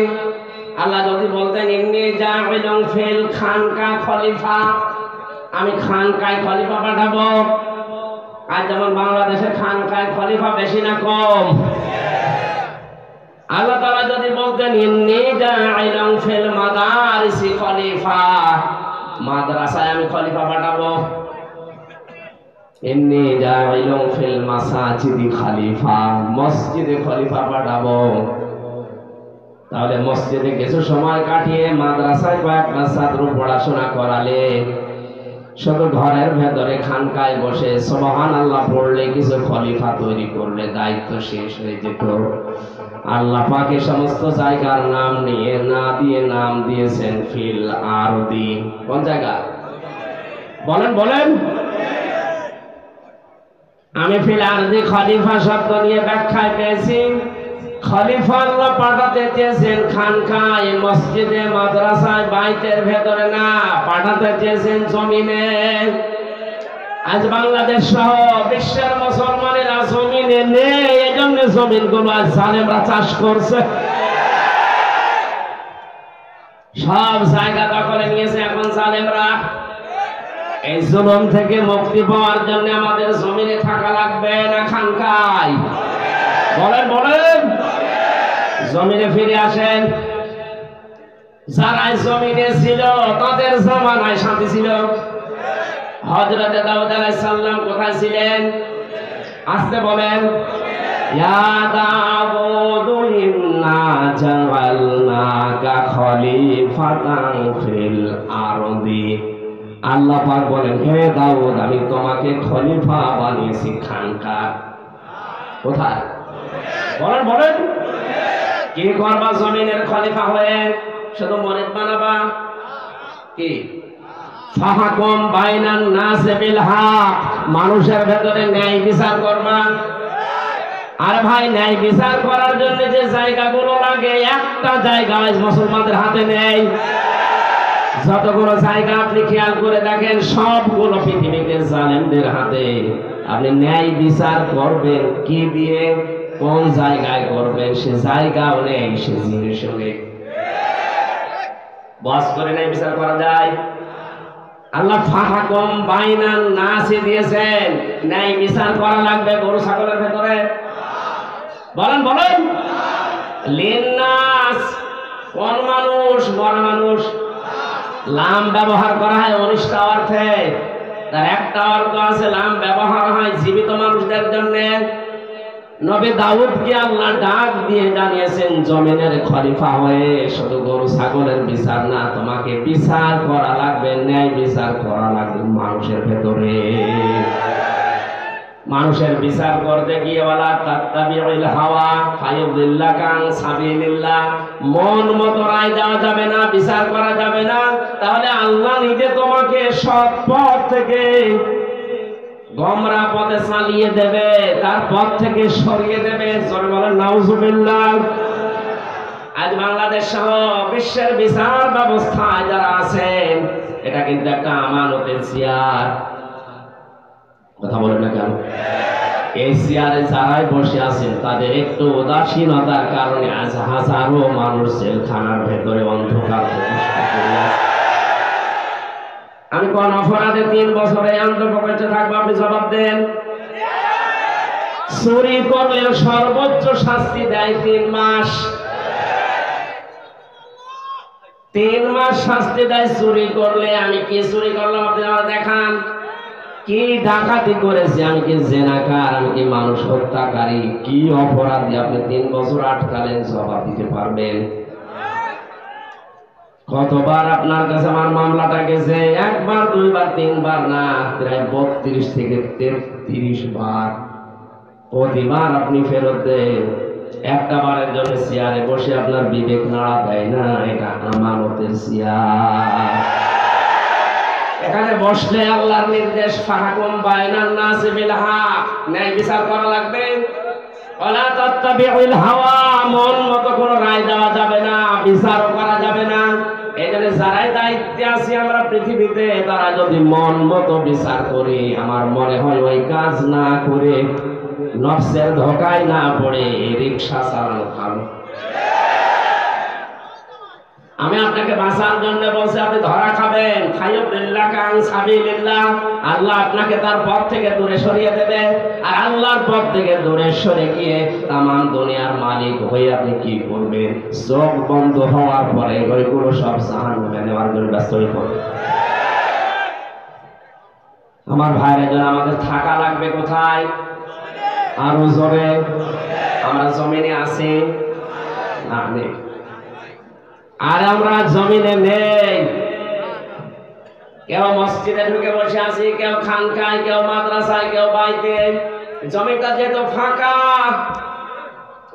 আল্লাহ যদি বলতেন ইন্নী জাইলুন ফিল খানকা খলিফা, আমি খানকায় খলিফা পাঠাবো। আজ যেমন বাংলাদেশে খানকায় খলিফা বেশি না কম? আল্লাহ তাআলা যদি বলতেন ইন্নী জাইলুন ফিল মাদারিসি খলিফা, মাদ্রাসায় আমি খলিফা পাঠাবো। ইন্নী জাইলুন ফিল মাসাজিদি খলিফা, মসজিদে খলিফা পাঠাবো। তাহলে মসজিদে কিছু সময় কাটিয়ে মাদ্রাসায় কয়েকটা ছাত্র পড়াশোনা করালে, শুধু ঘরের ভেতরে খানকায় বসে সুবহানাল্লাহ পড়লে, কিছু খলিফা তৈরি করলে দায়িত্ব শেষ হয়ে যেত। আল্লাহ পাক এই সমস্ত জায়গার নাম নিয়ে না দিয়ে নাম দিয়েছেন ফিল আরদি। কোন জায়গা? বলেন বলেন। আমি ফিল আরদি খলিফা শব্দ নিয়ে ব্যাখ্যায় পেয়েছি খলিফা আল্লাহ পাঠাতে চেয়েছেন খানকায়, মসজিদে, মাদ্রাসায়, বাইতের ভেতরে না, পাঠাতে চেয়েছেন জমিনে। আজ বাংলাদেশ সহ বিশ্বের মুসলমানেরা জমিনে নেই, এই জন্য জমিনগুলো আজ জালেমরা চাষ করছে, সব জায়গা দখলে নিয়েছে এখন জালেমরা। এই জুলুম থেকে মুক্তি পাওয়ার জন্য আমাদের জমিনে থাকা লাগবে না খানকায়? বলেন বলেন, জমিনে ফিরে আসেন। যারা জমিনে ছিল তাদের জামানায় শান্তি ছিল। হযরতে দাউদ আলাইহিস সালাম কোথায় ছিলেন? আসতে বলেন, ইয়া দাউদু ইন্না জাআলনাকা খলিফাতান ফিল আরদি। আল্লাহ পাক বলেন, হে দাউদ, আমি তোমাকে খলিফা বানিয়েছি খানকার। কোথায়? বলেন বলেন, কি করবা জমিনের খলিফা হয়ে? শুধু মরিদ বানাবা? কি ফাহাকুম বাইনান নাস বিল হক, মানুষের ভেতরে ন্যায় বিচার করবা। আর ভাই, ন্যায় বিচার করার জন্য যে জায়গাগুলো লাগে, একটা জায়গা আজ মুসলমানদের হাতে নেই। যতগুলো জায়গা আপনি খেয়াল করে দেখেন, সবগুলো পৃথিবীতে জালেমদের হাতে। আপনি ন্যায় বিচার করবেন কি দিয়ে, কোন জায়গায় করবেন, সে জায়গাও নেই, সে জিনিসও নেই। বস করে ন্যায় বিচার করা যায়? আল্লাহ ফাহাকুম বাইনান নাসে দিয়েছেন, ন্যায় বিচার করা লাগবে গরু ছাগলের ভেতরে। বলেন বলেন, লিন্নাস, কোন মানুষ? বড় মানুষ। লাম ব্যবহার করা হয় অনিষ্ঠ অর্থে, তার একটা অর্থ আছে, লাম ব্যবহার হয় জীবিত মানুষদের জন্য। নবী দাউদকে আল্লাহ ডাক দিয়ে জানিয়েছেন, জমিনের খলিফা হয়ে শুধু গরু ছাগলের বিচার না, তোমাকে বিচার করা লাগবে, ন্যায় বিচার করা লাগবে মানুষের ভেতরে। মানুষের বিচার করতে গিয়ে ওয়ালা তাত্তাবিউল হাওয়া ফায়ুদিল্লাকা আন সাবিলিল্লাহ, মন মতো রায় দেওয়া যাবে না, বিচার করা যাবে না। তাহলে আল্লাহ নিজে তোমাকে সৎ পথ থেকে গমরা পথে চালিয়ে দেবে, তার পথ থেকে সরিয়ে দেবে। জোরে বলেন নাউজুবিল্লাহ। আজ বাংলাদেশ সহ বিশ্বের বিচার ব্যবস্থায় যারা আছেন, এটা কিন্তু একটা আমানতের চেয়ার। কথা বলেন না কেন? এই চেয়ারে যারাই বসে আছেন, তাদের একটু উদাসীনতার কারণে আজ হাজারো মানুষ জেলখানার ভেতরে অন্ধকার প্রতিষ্ঠা করে আছে। আমি কোন অপরাধে 3 বছরে অন্তর্ভুক্ত থাকবো? আপনি জবাব দেন। চুরি করলে সর্বোচ্চ শাস্তি দেয় 3 মাস। 3 মাস শাস্তি দেয় চুরি করলে। আমি কি চুরি করলাম আপনি আমার দেখান? কি ডাকাতি করেছি? আমি কি জেনাকার? আমি কি মানুষ হত্যাকারী? কি অপরাধী আপনি 3 বছর আটকালেন? জবাব দিতে পারবেন? কতবার আপনার কাছে আমার মামলাটা গেছে? 1 বার 2 বার 3 বার না, প্রায় 32 থেকে 33 বার। প্রতিবার আপনি ফেরত দেন। একটা বারের জন্য চেয়ারে বসে আপনার বিবেক নাড়া দেয় না, এটা আমানতের চেয়ার। এখানে বসলে আল্লাহর নির্দেশ, ফাহাকুম বাইনান নাস বিল হক, ন্যায় বিচার করা লাগবে। ওয়ালা তাত্তাবিউল হাওয়া, মন মতো কোনো রায় দেওয়া যাবে না, বিচারও করা যাবে না। এই জন্য যারাই দায়িত্বে আছি আমরা পৃথিবীতে, তারা যদি মন মতো বিচার করি, আমার মনে হয় ওই কাজ না করে, নফসের ধোকায় না পড়ে রিকশা চালানো ভালো। আমি আপনাকে বাঁচার জন্য বলছি, আপনি ধরা খাবেন। ফায়ুদিল্লাকা আন সাবিলিল্লাহ, আল্লাহ আপনাকে তার পথ থেকে দূরে সরিয়ে দেবে। আর আল্লাহর পথ থেকে দূরে সরে গিয়ে তামাম দুনিয়ার মালিক হয়ে আপনি কি করবেন? চোখ বন্ধ হওয়ার পরে ওইগুলো সব জাহান্নামে নেওয়ার জন্য ব্যস্ত হয়ে পড়বে। আমার ভাইরা যেন আমাদের থাকা লাগবে কোথায়? আরো জোরে। আমরা জমিনে আছি না? নেই। আর আমরা জমিনে নেই। কেউ মসজিদে ঢুকে বসে আছি, কেউ খানকায়, কেউ মাদ্রাসায়, কেউ বাইতে। জমিটা যেহেতু ফাঁকা,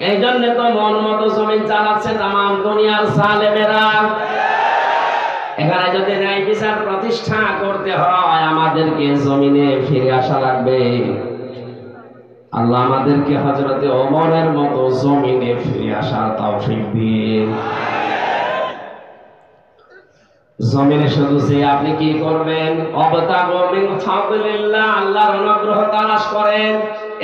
এই জন্য তো মন মতো জমিন চালাচ্ছে তামাম দুনিয়ার জালেমেরা। এখানে যদি ন্যায় বিচার প্রতিষ্ঠা করতে হয়, আমাদেরকে জমিনে ফিরে আসা লাগবে। আল্লাহ আমাদেরকে হযরতে ওমরের মতো জমিনে ফিরে আসার তৌফিক দিন। জমিনে শুধু যে আপনি কি করবেন, অবতাগু মিন ফাদলিল্লাহ, আল্লাহর অনুগ্রহ তালাশ করেন।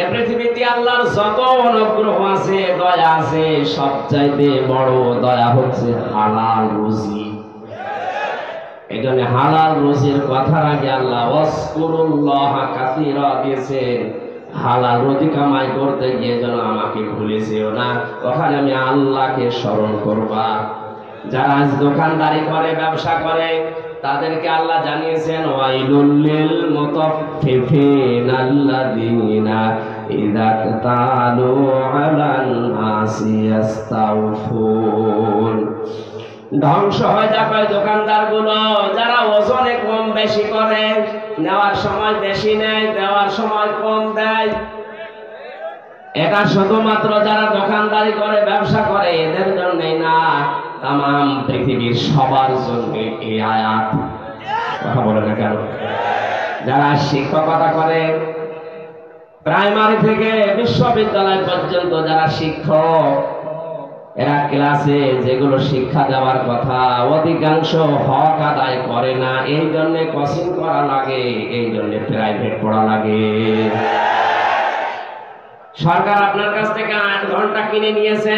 এই পৃথিবীতে আল্লাহর যত অনুগ্রহ আছে, দয়া আছে, সবচাইতে বড় দয়া হচ্ছে হালাল রুজি। এখানে হালাল রুজির কথার আগে আল্লাহ ওয়াসকুরুল্লাহ কাসীরা দিয়েছেন। হালাল রুজি কামাই করতে গিয়ে যেন আমাকে ভুলে যেও না, ওখানে আমি আল্লাহকে স্মরণ করবা। যারা আজ দোকানদারি করে, ব্যবসা করে, তাদেরকে আল্লাহ জানিয়েছেন ওয়াইলুল লিল মুতাফফিফিন আল্লাযীনা ইযা তালু আলান নাসি ইস্তাউফুন। ধ্বংস হয়ে যাবে দোকানদার গুলো যারা ওজনে কম বেশি করে, নেওয়ার সময় বেশি নেয়, দেওয়ার সময় কম দেয়। এটা শুধুমাত্র যারা দোকানদারি করে, ব্যবসা করে, এদের জন্যই না, তামাম পৃথিবীর সবার জন্য এই আয়াত। কথা বলে না কেন? যারা শিক্ষকতা করে, প্রাইমারি থেকে বিশ্ববিদ্যালয় পর্যন্ত যারা শিক্ষক, এরা ক্লাসে যেগুলো শিক্ষা দেওয়ার কথা অধিকাংশ হক আদায় করে না। এই জন্য কোচিং করা লাগে, এই জন্য প্রাইভেট পড়া লাগে। সরকার আপনার কাছ থেকে 8 ঘন্টা কিনে নিয়েছে।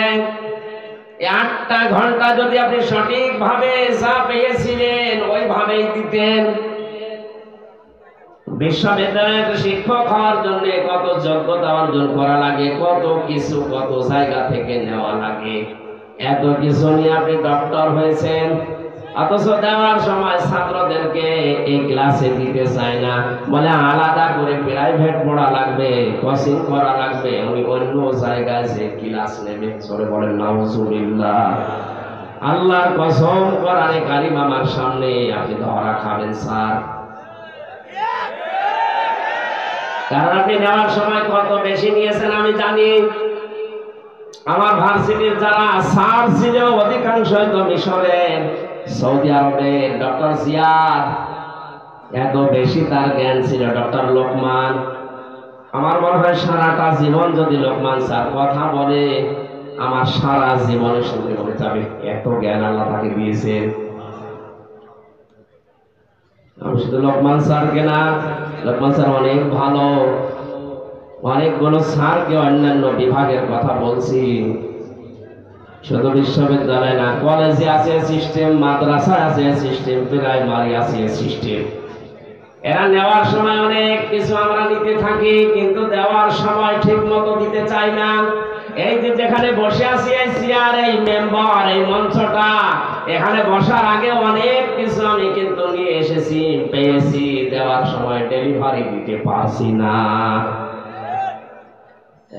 8টা ঘন্টা যদি আপনি সঠিকভাবে যা পেয়েছিলেন ওইভাবেই দিতেন। বিশ্ববিদ্যালয়ের শিক্ষক হওয়ার জন্য কত যোগ্যতা অর্জন করা লাগে, কত কিছু কত জায়গা থেকে নেওয়া লাগে। এত কিছু নিয়ে আপনি ডক্টর হয়েছেন, অথচ দেওয়ার সময় ছাত্রদেরকে এই ক্লাসে দিতে চায় না, বলে আলাদা করে প্রাইভেট পড়া লাগবে, কোচিং করা লাগবে, উনি অন্য জায়গায় যে ক্লাস নেবে। সরে বলেন নাউজুবিল্লাহ। আল্লাহর কসম, কোরআনে কারিম আমার সামনে, আপনি ধরা খাবেন স্যার। কারণ আপনি নেওয়ার সময় কত বেশি নিয়েছেন আমি জানি। আমার ভার্সিটির যারা স্যার ছিল অধিকাংশই তো মিশরের, সৌদি আরবের। ডক্টর জিয়াদ, এত বেশি তার জ্ঞান ছিল। ডক্টর লোকমান, আমার মনে হয় সারাটা জীবন যদি লোকমান স্যার কথা বলে, আমার সারা জীবনের সঙ্গে বলে যাবে, এত জ্ঞান আল্লাহ তাকে দিয়েছেন। আমি শুধু লোকমান স্যারকে না, লোকমান স্যার অনেক ভালো, অনেকগুলো স্যারকে অন্যান্য বিভাগের কথা বলছি। শুধু বিশ্ববিদ্যালয় না, কলেজে আছে সিস্টেম, মাদ্রাসায় আছে সিস্টেম, প্রাইমারি আছে সিস্টেম। এরা নেওয়ার সময় অনেক কিছু আমরা নিতে থাকি, কিন্তু দেওয়ার সময় ঠিক মতো দিতে চাই না। এই যে যেখানে বসে আছি, এই চেয়ার, এই মেম্বার, এই মঞ্চটা, এখানে বসার আগে অনেক কিছু আমি কিন্তু নিয়ে এসেছি, পেয়েছি, দেওয়ার সময় ডেলিভারি দিতে পারছি না।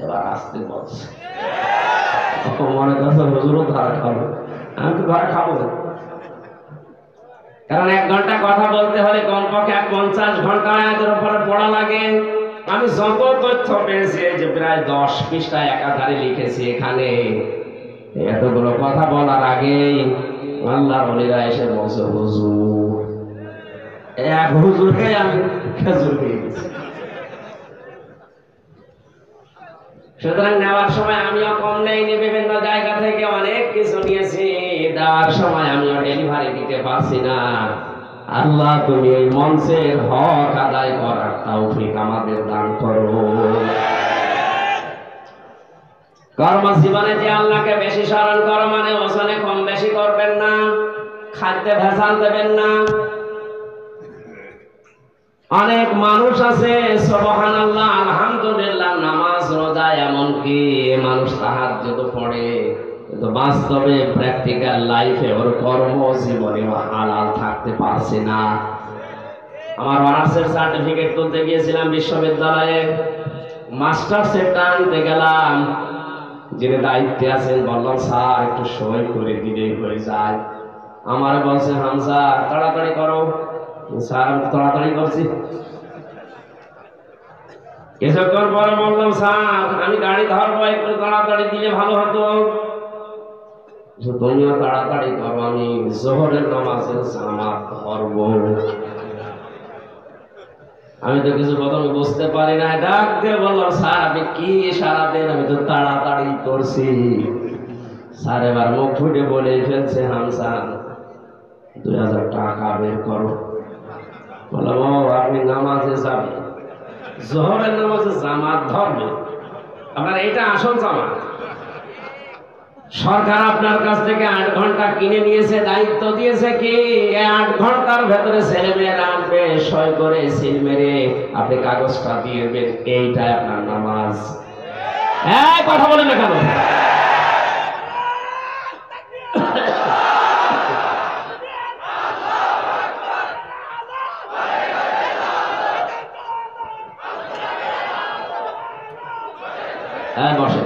এবার আসতে বলছে, মনে করছে হুজুরও ধরা খাবো, আমি তো ধরা খাবো। কারণ 1 ঘন্টা কথা বলতে হলে কমপক্ষে 50 ঘন্টা এর উপরে পড়া লাগে। আমি যত তথ্য পেয়েছি, যে প্রায় 10 পৃষ্ঠা একাধারে লিখেছি এখানে। এতগুলো কথা বলার আগেই আল্লাহর ওলিরা এসে বলছে হুজুর, এক হুজুরকে আমি খেজুর খেয়ে গেছি। সুতরাং নেওয়ার সময় আমিও কম নেইনি, বিভিন্ন জায়গা থেকে অনেক কিছু নিয়েছি, দেওয়ার সময় আমিও ডেলিভারি দিতে পারছি না। আল্লাহ, তুমি এই মঞ্চের হক আদায় করার তৌফিক আমাদের দান করো। কর্মজীবনে যে আল্লাহকে বেশি স্মরণ করো, মানে ওজনে কম বেশি করবেন না, খাদ্যে ভেজাল দেবেন না। অনেক মানুষ আছে সুবহানাল্লাহ, আলহামদুলিল্লাহ, নামাজ রোজা, এমনকি মানুষ তাহাজ্জুদ পড়ে, কিন্তু বাস্তবে প্র্যাকটিক্যাল লাইফে ওর কর্মজীবনে হালাল থাকতে পারছে না। আমার অনার্সের সার্টিফিকেট তুলতে গিয়েছিলাম বিশ্ববিদ্যালয়ে, মাস্টার্সের টানতে গেলাম, যিনি দায়িত্বে আছেন বললাম স্যার একটু সই করে দিলেই হয়ে যায়। আমার বলছে হামজা তাড়াতাড়ি করো। স্যার আমি তাড়াতাড়ি করছি। কিছুক্ষণ পরে বললাম স্যার আমি গাড়ি ধরবো, একটু তাড়াতাড়ি দিলে ভালো হতো। তুমিও তাড়াতাড়ি করো, আমি জোহরের নামাজের জামাত ধরবো। আমি তো কিছু প্রথমে বুঝতে পারি না, ডাক দিয়ে বললাম স্যার আপনি কি সারাদিন, আমি তো তাড়াতাড়ি করছি। স্যার এবার মুখ ফুটে বলে ফেলছে, হামসান 2000 টাকা বের করো। বললাম ও আপনি নামাজে যাবেন, জোহরের নামাজে জামাত ধরবে, আপনার এইটা আসল জামাত। সরকার আপনার কাছ থেকে 8 ঘন্টা কিনে নিয়েছে, দায়িত্ব দিয়েছে কি 8 ঘন্টার ভেতরে ছেলে মেয়েরা আনবে, সই করে সিল মেরে আপনি কাগজটা দিয়ে দেবেন, এইটাই আপনার নামাজ। কথা বলেন না কেন? বসে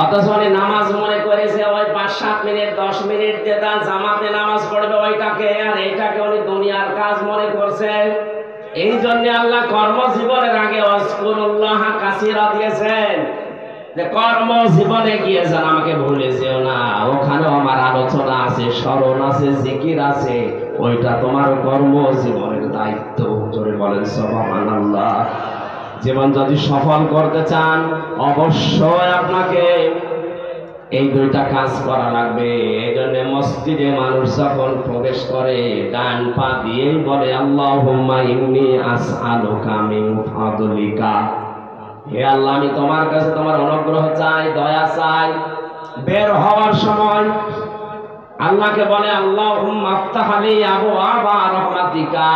অথচ নামাজ মনে করেছে ওই 5-7 মিনিট 10 মিনিট যেটা জামাতে নামাজ পড়বে ওইটাকে, আর এইটাকে উনি দুনিয়ার কাজ মনে করছে। এই জন্য আল্লাহ কর্মজীবনের আগে ওয়াজকুরুল্লাহ কাসীরা দিয়েছেন, যে কর্মজীবনে গিয়েছেন আমাকে ভুলে যেও না, ওখানেও আমার আলোচনা আছে, স্মরণ আছে, জিকির আছে, ওইটা তোমার কর্মজীবনের দায়িত্ব। জোরে বলেন সুবহানাল্লাহ। জীবন যদি সফল করতে চান অবশ্যই আপনাকে এই 2টা কাজ করা লাগবে। এই জন্য মসজিদে মানুষ যখন প্রবেশ করে ডান পা দিয়েই বলে আল্লাহুম্মা ইন্নী আসআলুকা মিন ফাদলিকা, হে আল্লাহ আমি তোমার কাছে তোমার অনুগ্রহ চাই, দয়া চাই। বের হওয়ার সময় আল্লাহকে বলে আল্লাহুম্মা আফতাহ আলী আবওয়াবা রাহমাতিকা,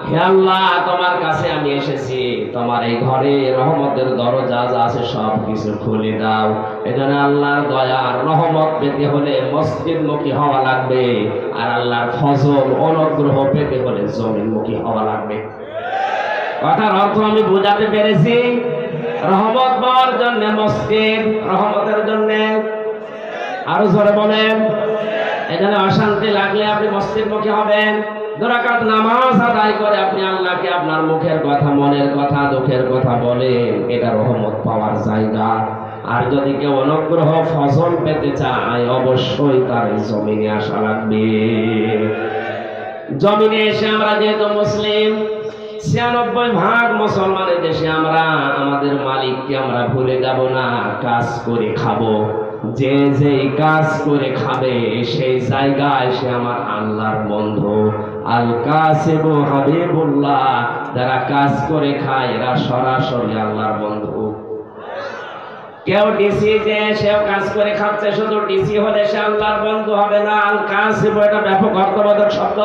হে আল্লাহ তোমার কাছে আমি এসেছি, তোমার এই ঘরে রহমতের দরজা যা আছে সব কিছু খুলে দাও। এজন্য আল্লাহর দয়ার রহমত পেতে হলে মসজিদমুখী হওয়া লাগবে, আর আল্লাহর ফজল অনুগ্রহ পেতে হলে জমিনমুখী হওয়া লাগবে। কথার অর্থ আমি বোঝাতে পেরেছি? রহমত পাওয়ার জন্য মসজিদ, রহমতের জন্য আরো জোরে বলেন। এজন্য অশান্তি লাগলে আপনি মসজিদমুখী হবেন। 2 রাকাত নামাজ আদায় করে আপনি আল্লাহকে আপনার মুখের কথা, মনের কথা, দুঃখের কথা বলেন, এটা রহমত পাওয়ার জায়গা। আর যদি কেউ অনুগ্রহ ফজল পেতে চায় অবশ্যই তার জমিনে আসা লাগবে। জমিনে এসে আমরা যেহেতু মুসলিম, 96% মুসলমানের দেশে আমরা আমাদের মালিককে আমরা ভুলে যাব না, কাজ করে খাবো। যে যে কাজ করে খাবে সেই জায়গায় সে আমার আল্লাহর বন্ধু। আল কাসিবু হাবিবুল্লাহ, যারা কাজ করে খায় এরা সরাসরি আল্লাহর বন্ধু। কেউ ডিসি যে সেও কাজ করে খাচ্ছে, শুধু ডিসি হলে সে আল্লাহর বন্ধু হবে না। আল কাসিবু এটা ব্যাপক অর্থবোধক শব্দ।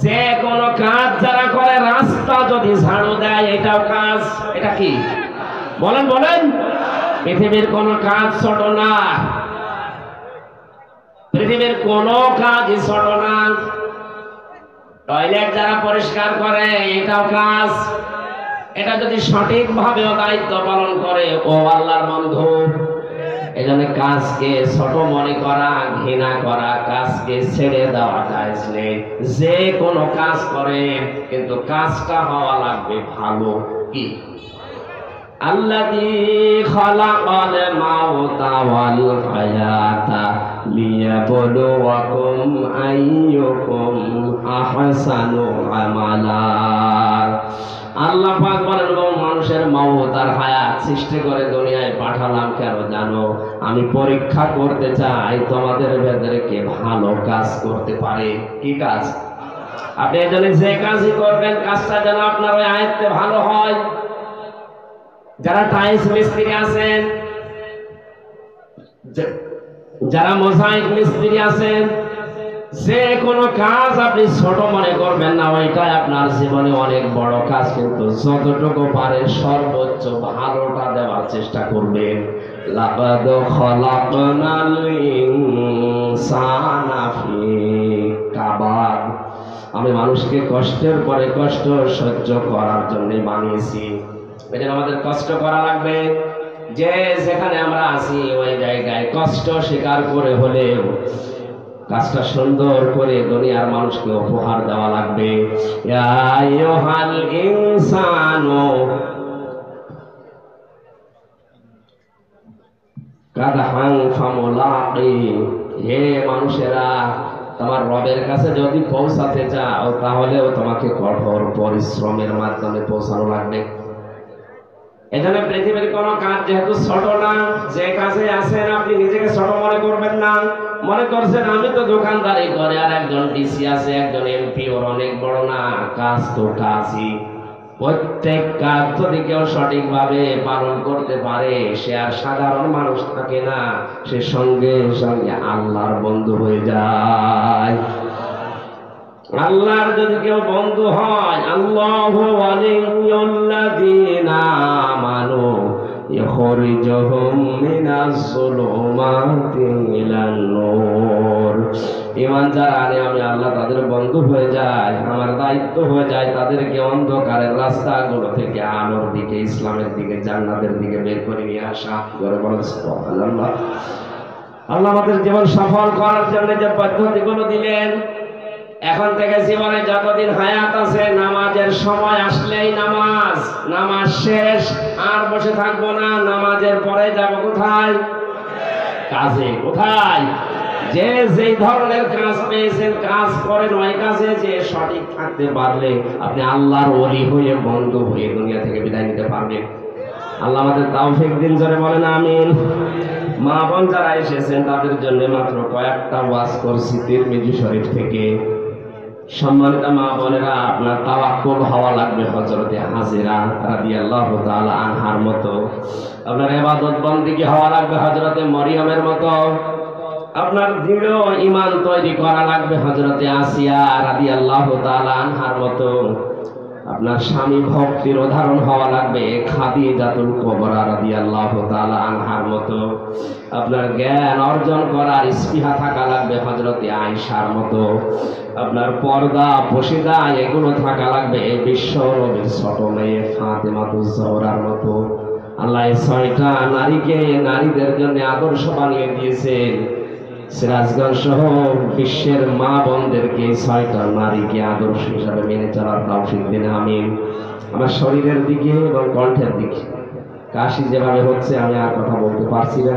যে কোনো কাজ যারা করে, রাস্তা যদি ঝাড়ু দেয় এটাও কাজ। এটা কি বলেন বলেন? পৃথিবীর কোন কাজ ছোট না, পৃথিবীর কোন কাজই ছোট না। টয়লেট যারা পরিষ্কার করে এটাও কাজ। এটা যদি সঠিকভাবেও দায়িত্ব পালন করে ও আল্লাহর বন্ধু। এজন্য কাজকে ছোট মনে করা, ঘৃণা করা, কাজকে ছেড়ে দেওয়া জায়েজ নেই। যে কোনো কাজ করে কিন্তু কাজটা হওয়া লাগবে ভালো। কি? আল্লাযী খালাকাল মাউতা ওয়াল হায়াতা লিয়াবলুয়াকুম আইয়ুকুম আহসানু আমালা। আল্লাহ পাক বলেন, মানুষের মওত আর হায়াত সৃষ্টি করে দুনিয়ায় পাঠালাম কেন জানো? আমি পরীক্ষা করতে চাই তোমাদের ভেতরে কে ভালো কাজ করতে পারে। কি কাজ? আপনি এজন্য যে কাজই করবেন কাজটা যেন আপনার ওই আয়ত্তে ভালো হয়। যারা টাইলস মিস্ত্রি আছেন, যারা মোজাইক মিস্ত্রি আছেন, যে কোনো কাজ আপনি ছোট মনে করবেন না, ওইটাই আপনার জীবনে অনেক বড় কাজ। কিন্তু যতটুকু পারে সর্বোচ্চ ভালোটা দেওয়ার চেষ্টা করবেন। লাকাদ খালাকনাল ইনসানা ফি কাবাদ, আমি মানুষকে কষ্টের পরে কষ্ট সহ্য করার জন্য বানিয়েছি। এজন্য আমাদের কষ্ট করা লাগবে। যে যেখানে আমরা আছি ওই জায়গায় কষ্ট স্বীকার করে হলেও কাজটা সুন্দর করে দুনিয়ার মানুষকে উপহার দেওয়া লাগবে। ইয়া আইয়ুহাল ইনসানু কাদহান ফামুলাকি, হে মানুষেরা, তোমার রবের কাছে যদি পৌঁছাতে চাও তাহলেও তোমাকে কঠোর পরিশ্রমের মাধ্যমে পৌঁছানো লাগবে। এখানে পৃথিবীর কোন কাজ যেহেতু ছোট না, যে কাজে আছেন আপনি নিজেকে ছোট মনে করবেন না। মনে করছেন আমি তো দোকানদারি করে, আর একজন ডিসি আছে, একজন এমপি, ওর অনেক বড় না। কাজ তো কাজই। প্রত্যেক কাজ যদি কেউ সঠিকভাবে পালন করতে পারে, সে আর সাধারণ মানুষ থাকে না, সে সঙ্গে সঙ্গে আল্লাহর বন্ধু হয়ে যায়। আল্লাহর যদি কেউ বন্ধু হয়, আল্লাহু ওয়ালিয়ুল্লাযীনা আমানু ইখরিজুহুম মিনাজ যুলুমাতি ইলান নূর। ঈমান যারা আনে আমি আল্লাহ তাদের বন্ধু হয়ে যায়, আমার দায়িত্ব হয়ে যায় তাদেরকে অন্ধকারের রাস্তাগুলো থেকে আলোর দিকে, ইসলামের দিকে, জান্নাতের দিকে বের করে নিয়ে আসা। জোরে বলেন সুবহানাল্লাহ। আল্লাহ আমাদের জীবন সফল করার জন্য যে পদ্ধতিগুলো দিলেন, এখন থেকে জীবনে যতদিন হায়াত আছে নামাজের সময় আসলেই নামাজ, নামাজ শেষ আর বসে থাকবো না। নামাজের পরে যাব কোথায়? কাজে। কোথায়? যে যেই ধরনের কাজ পেয়েছেন কাজ করেন, ওই কাজে যে সঠিক থাকতে পারলে আপনি আল্লাহর ওলি হয়ে, বন্ধু হয়ে দুনিয়া থেকে বিদায় নিতে পারবেন। আল্লাহ আমাদের তৌফিক দিন, জোরে বলেন আমিন। মা বোন যারা এসেছেন তাদের জন্য মাত্র কয়েকটা ওয়াজ করছি তিরমিজি শরীফ থেকে। সম্মানিত মা বোনেরা, আপনার তাওয়াক্কুল হওয়া লাগবে হযরতে হাজেরা রাদিয়াল্লাহু তাআলা আনহার মতো। আপনার ইবাদত বন্দেগী হওয়া লাগবে হযরতে মরিয়মের মতো। আপনার দৃঢ় ঈমান তৈরি করা লাগবে হযরতে আসিয়া রাদিয়াল্লাহু তাআলা আনহার মতো। আপনার স্বামী ভক্তির উদাহরণ হওয়া লাগবে খাদিজাতুল কুবরা রাদিয়াল্লাহু তাআলা আনহার মতো। আপনার জ্ঞান অর্জন করার স্পৃহা থাকা লাগবে হযরতে আয়েশার মতো। আপনার পর্দা পশিদা এগুলো থাকা লাগবে বিশ্ব নবীর ছোট মেয়ে ফাতেমাতুজ জোহরার মতো। আল্লাহ এই 6টা নারীকে নারীদের জন্য আদর্শ বানিয়ে দিয়েছেন। সিরাজগঞ্জ সহ বিশ্বের মা বোনদেরকে 6টা নারীকে আদর্শ হিসাবে মেনে চলার তৌফিক দিন আমিন। আমার শরীরের দিকে এবং কণ্ঠের দিকে কাশি যেভাবে হচ্ছে আমি আর কথা বলতে পারছি না।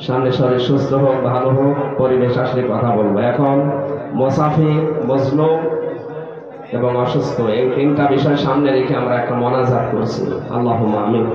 সামনে শরীর সুস্থ হোক, ভালো হোক, পরিবেশ আসলে কথা বলবো। এখন মুসাফির, মজলুম এবং অসুস্থ, এই 3টা বিষয় সামনে রেখে আমরা একটা মোনাজাত করছি। আল্লাহুম্মা আমিন।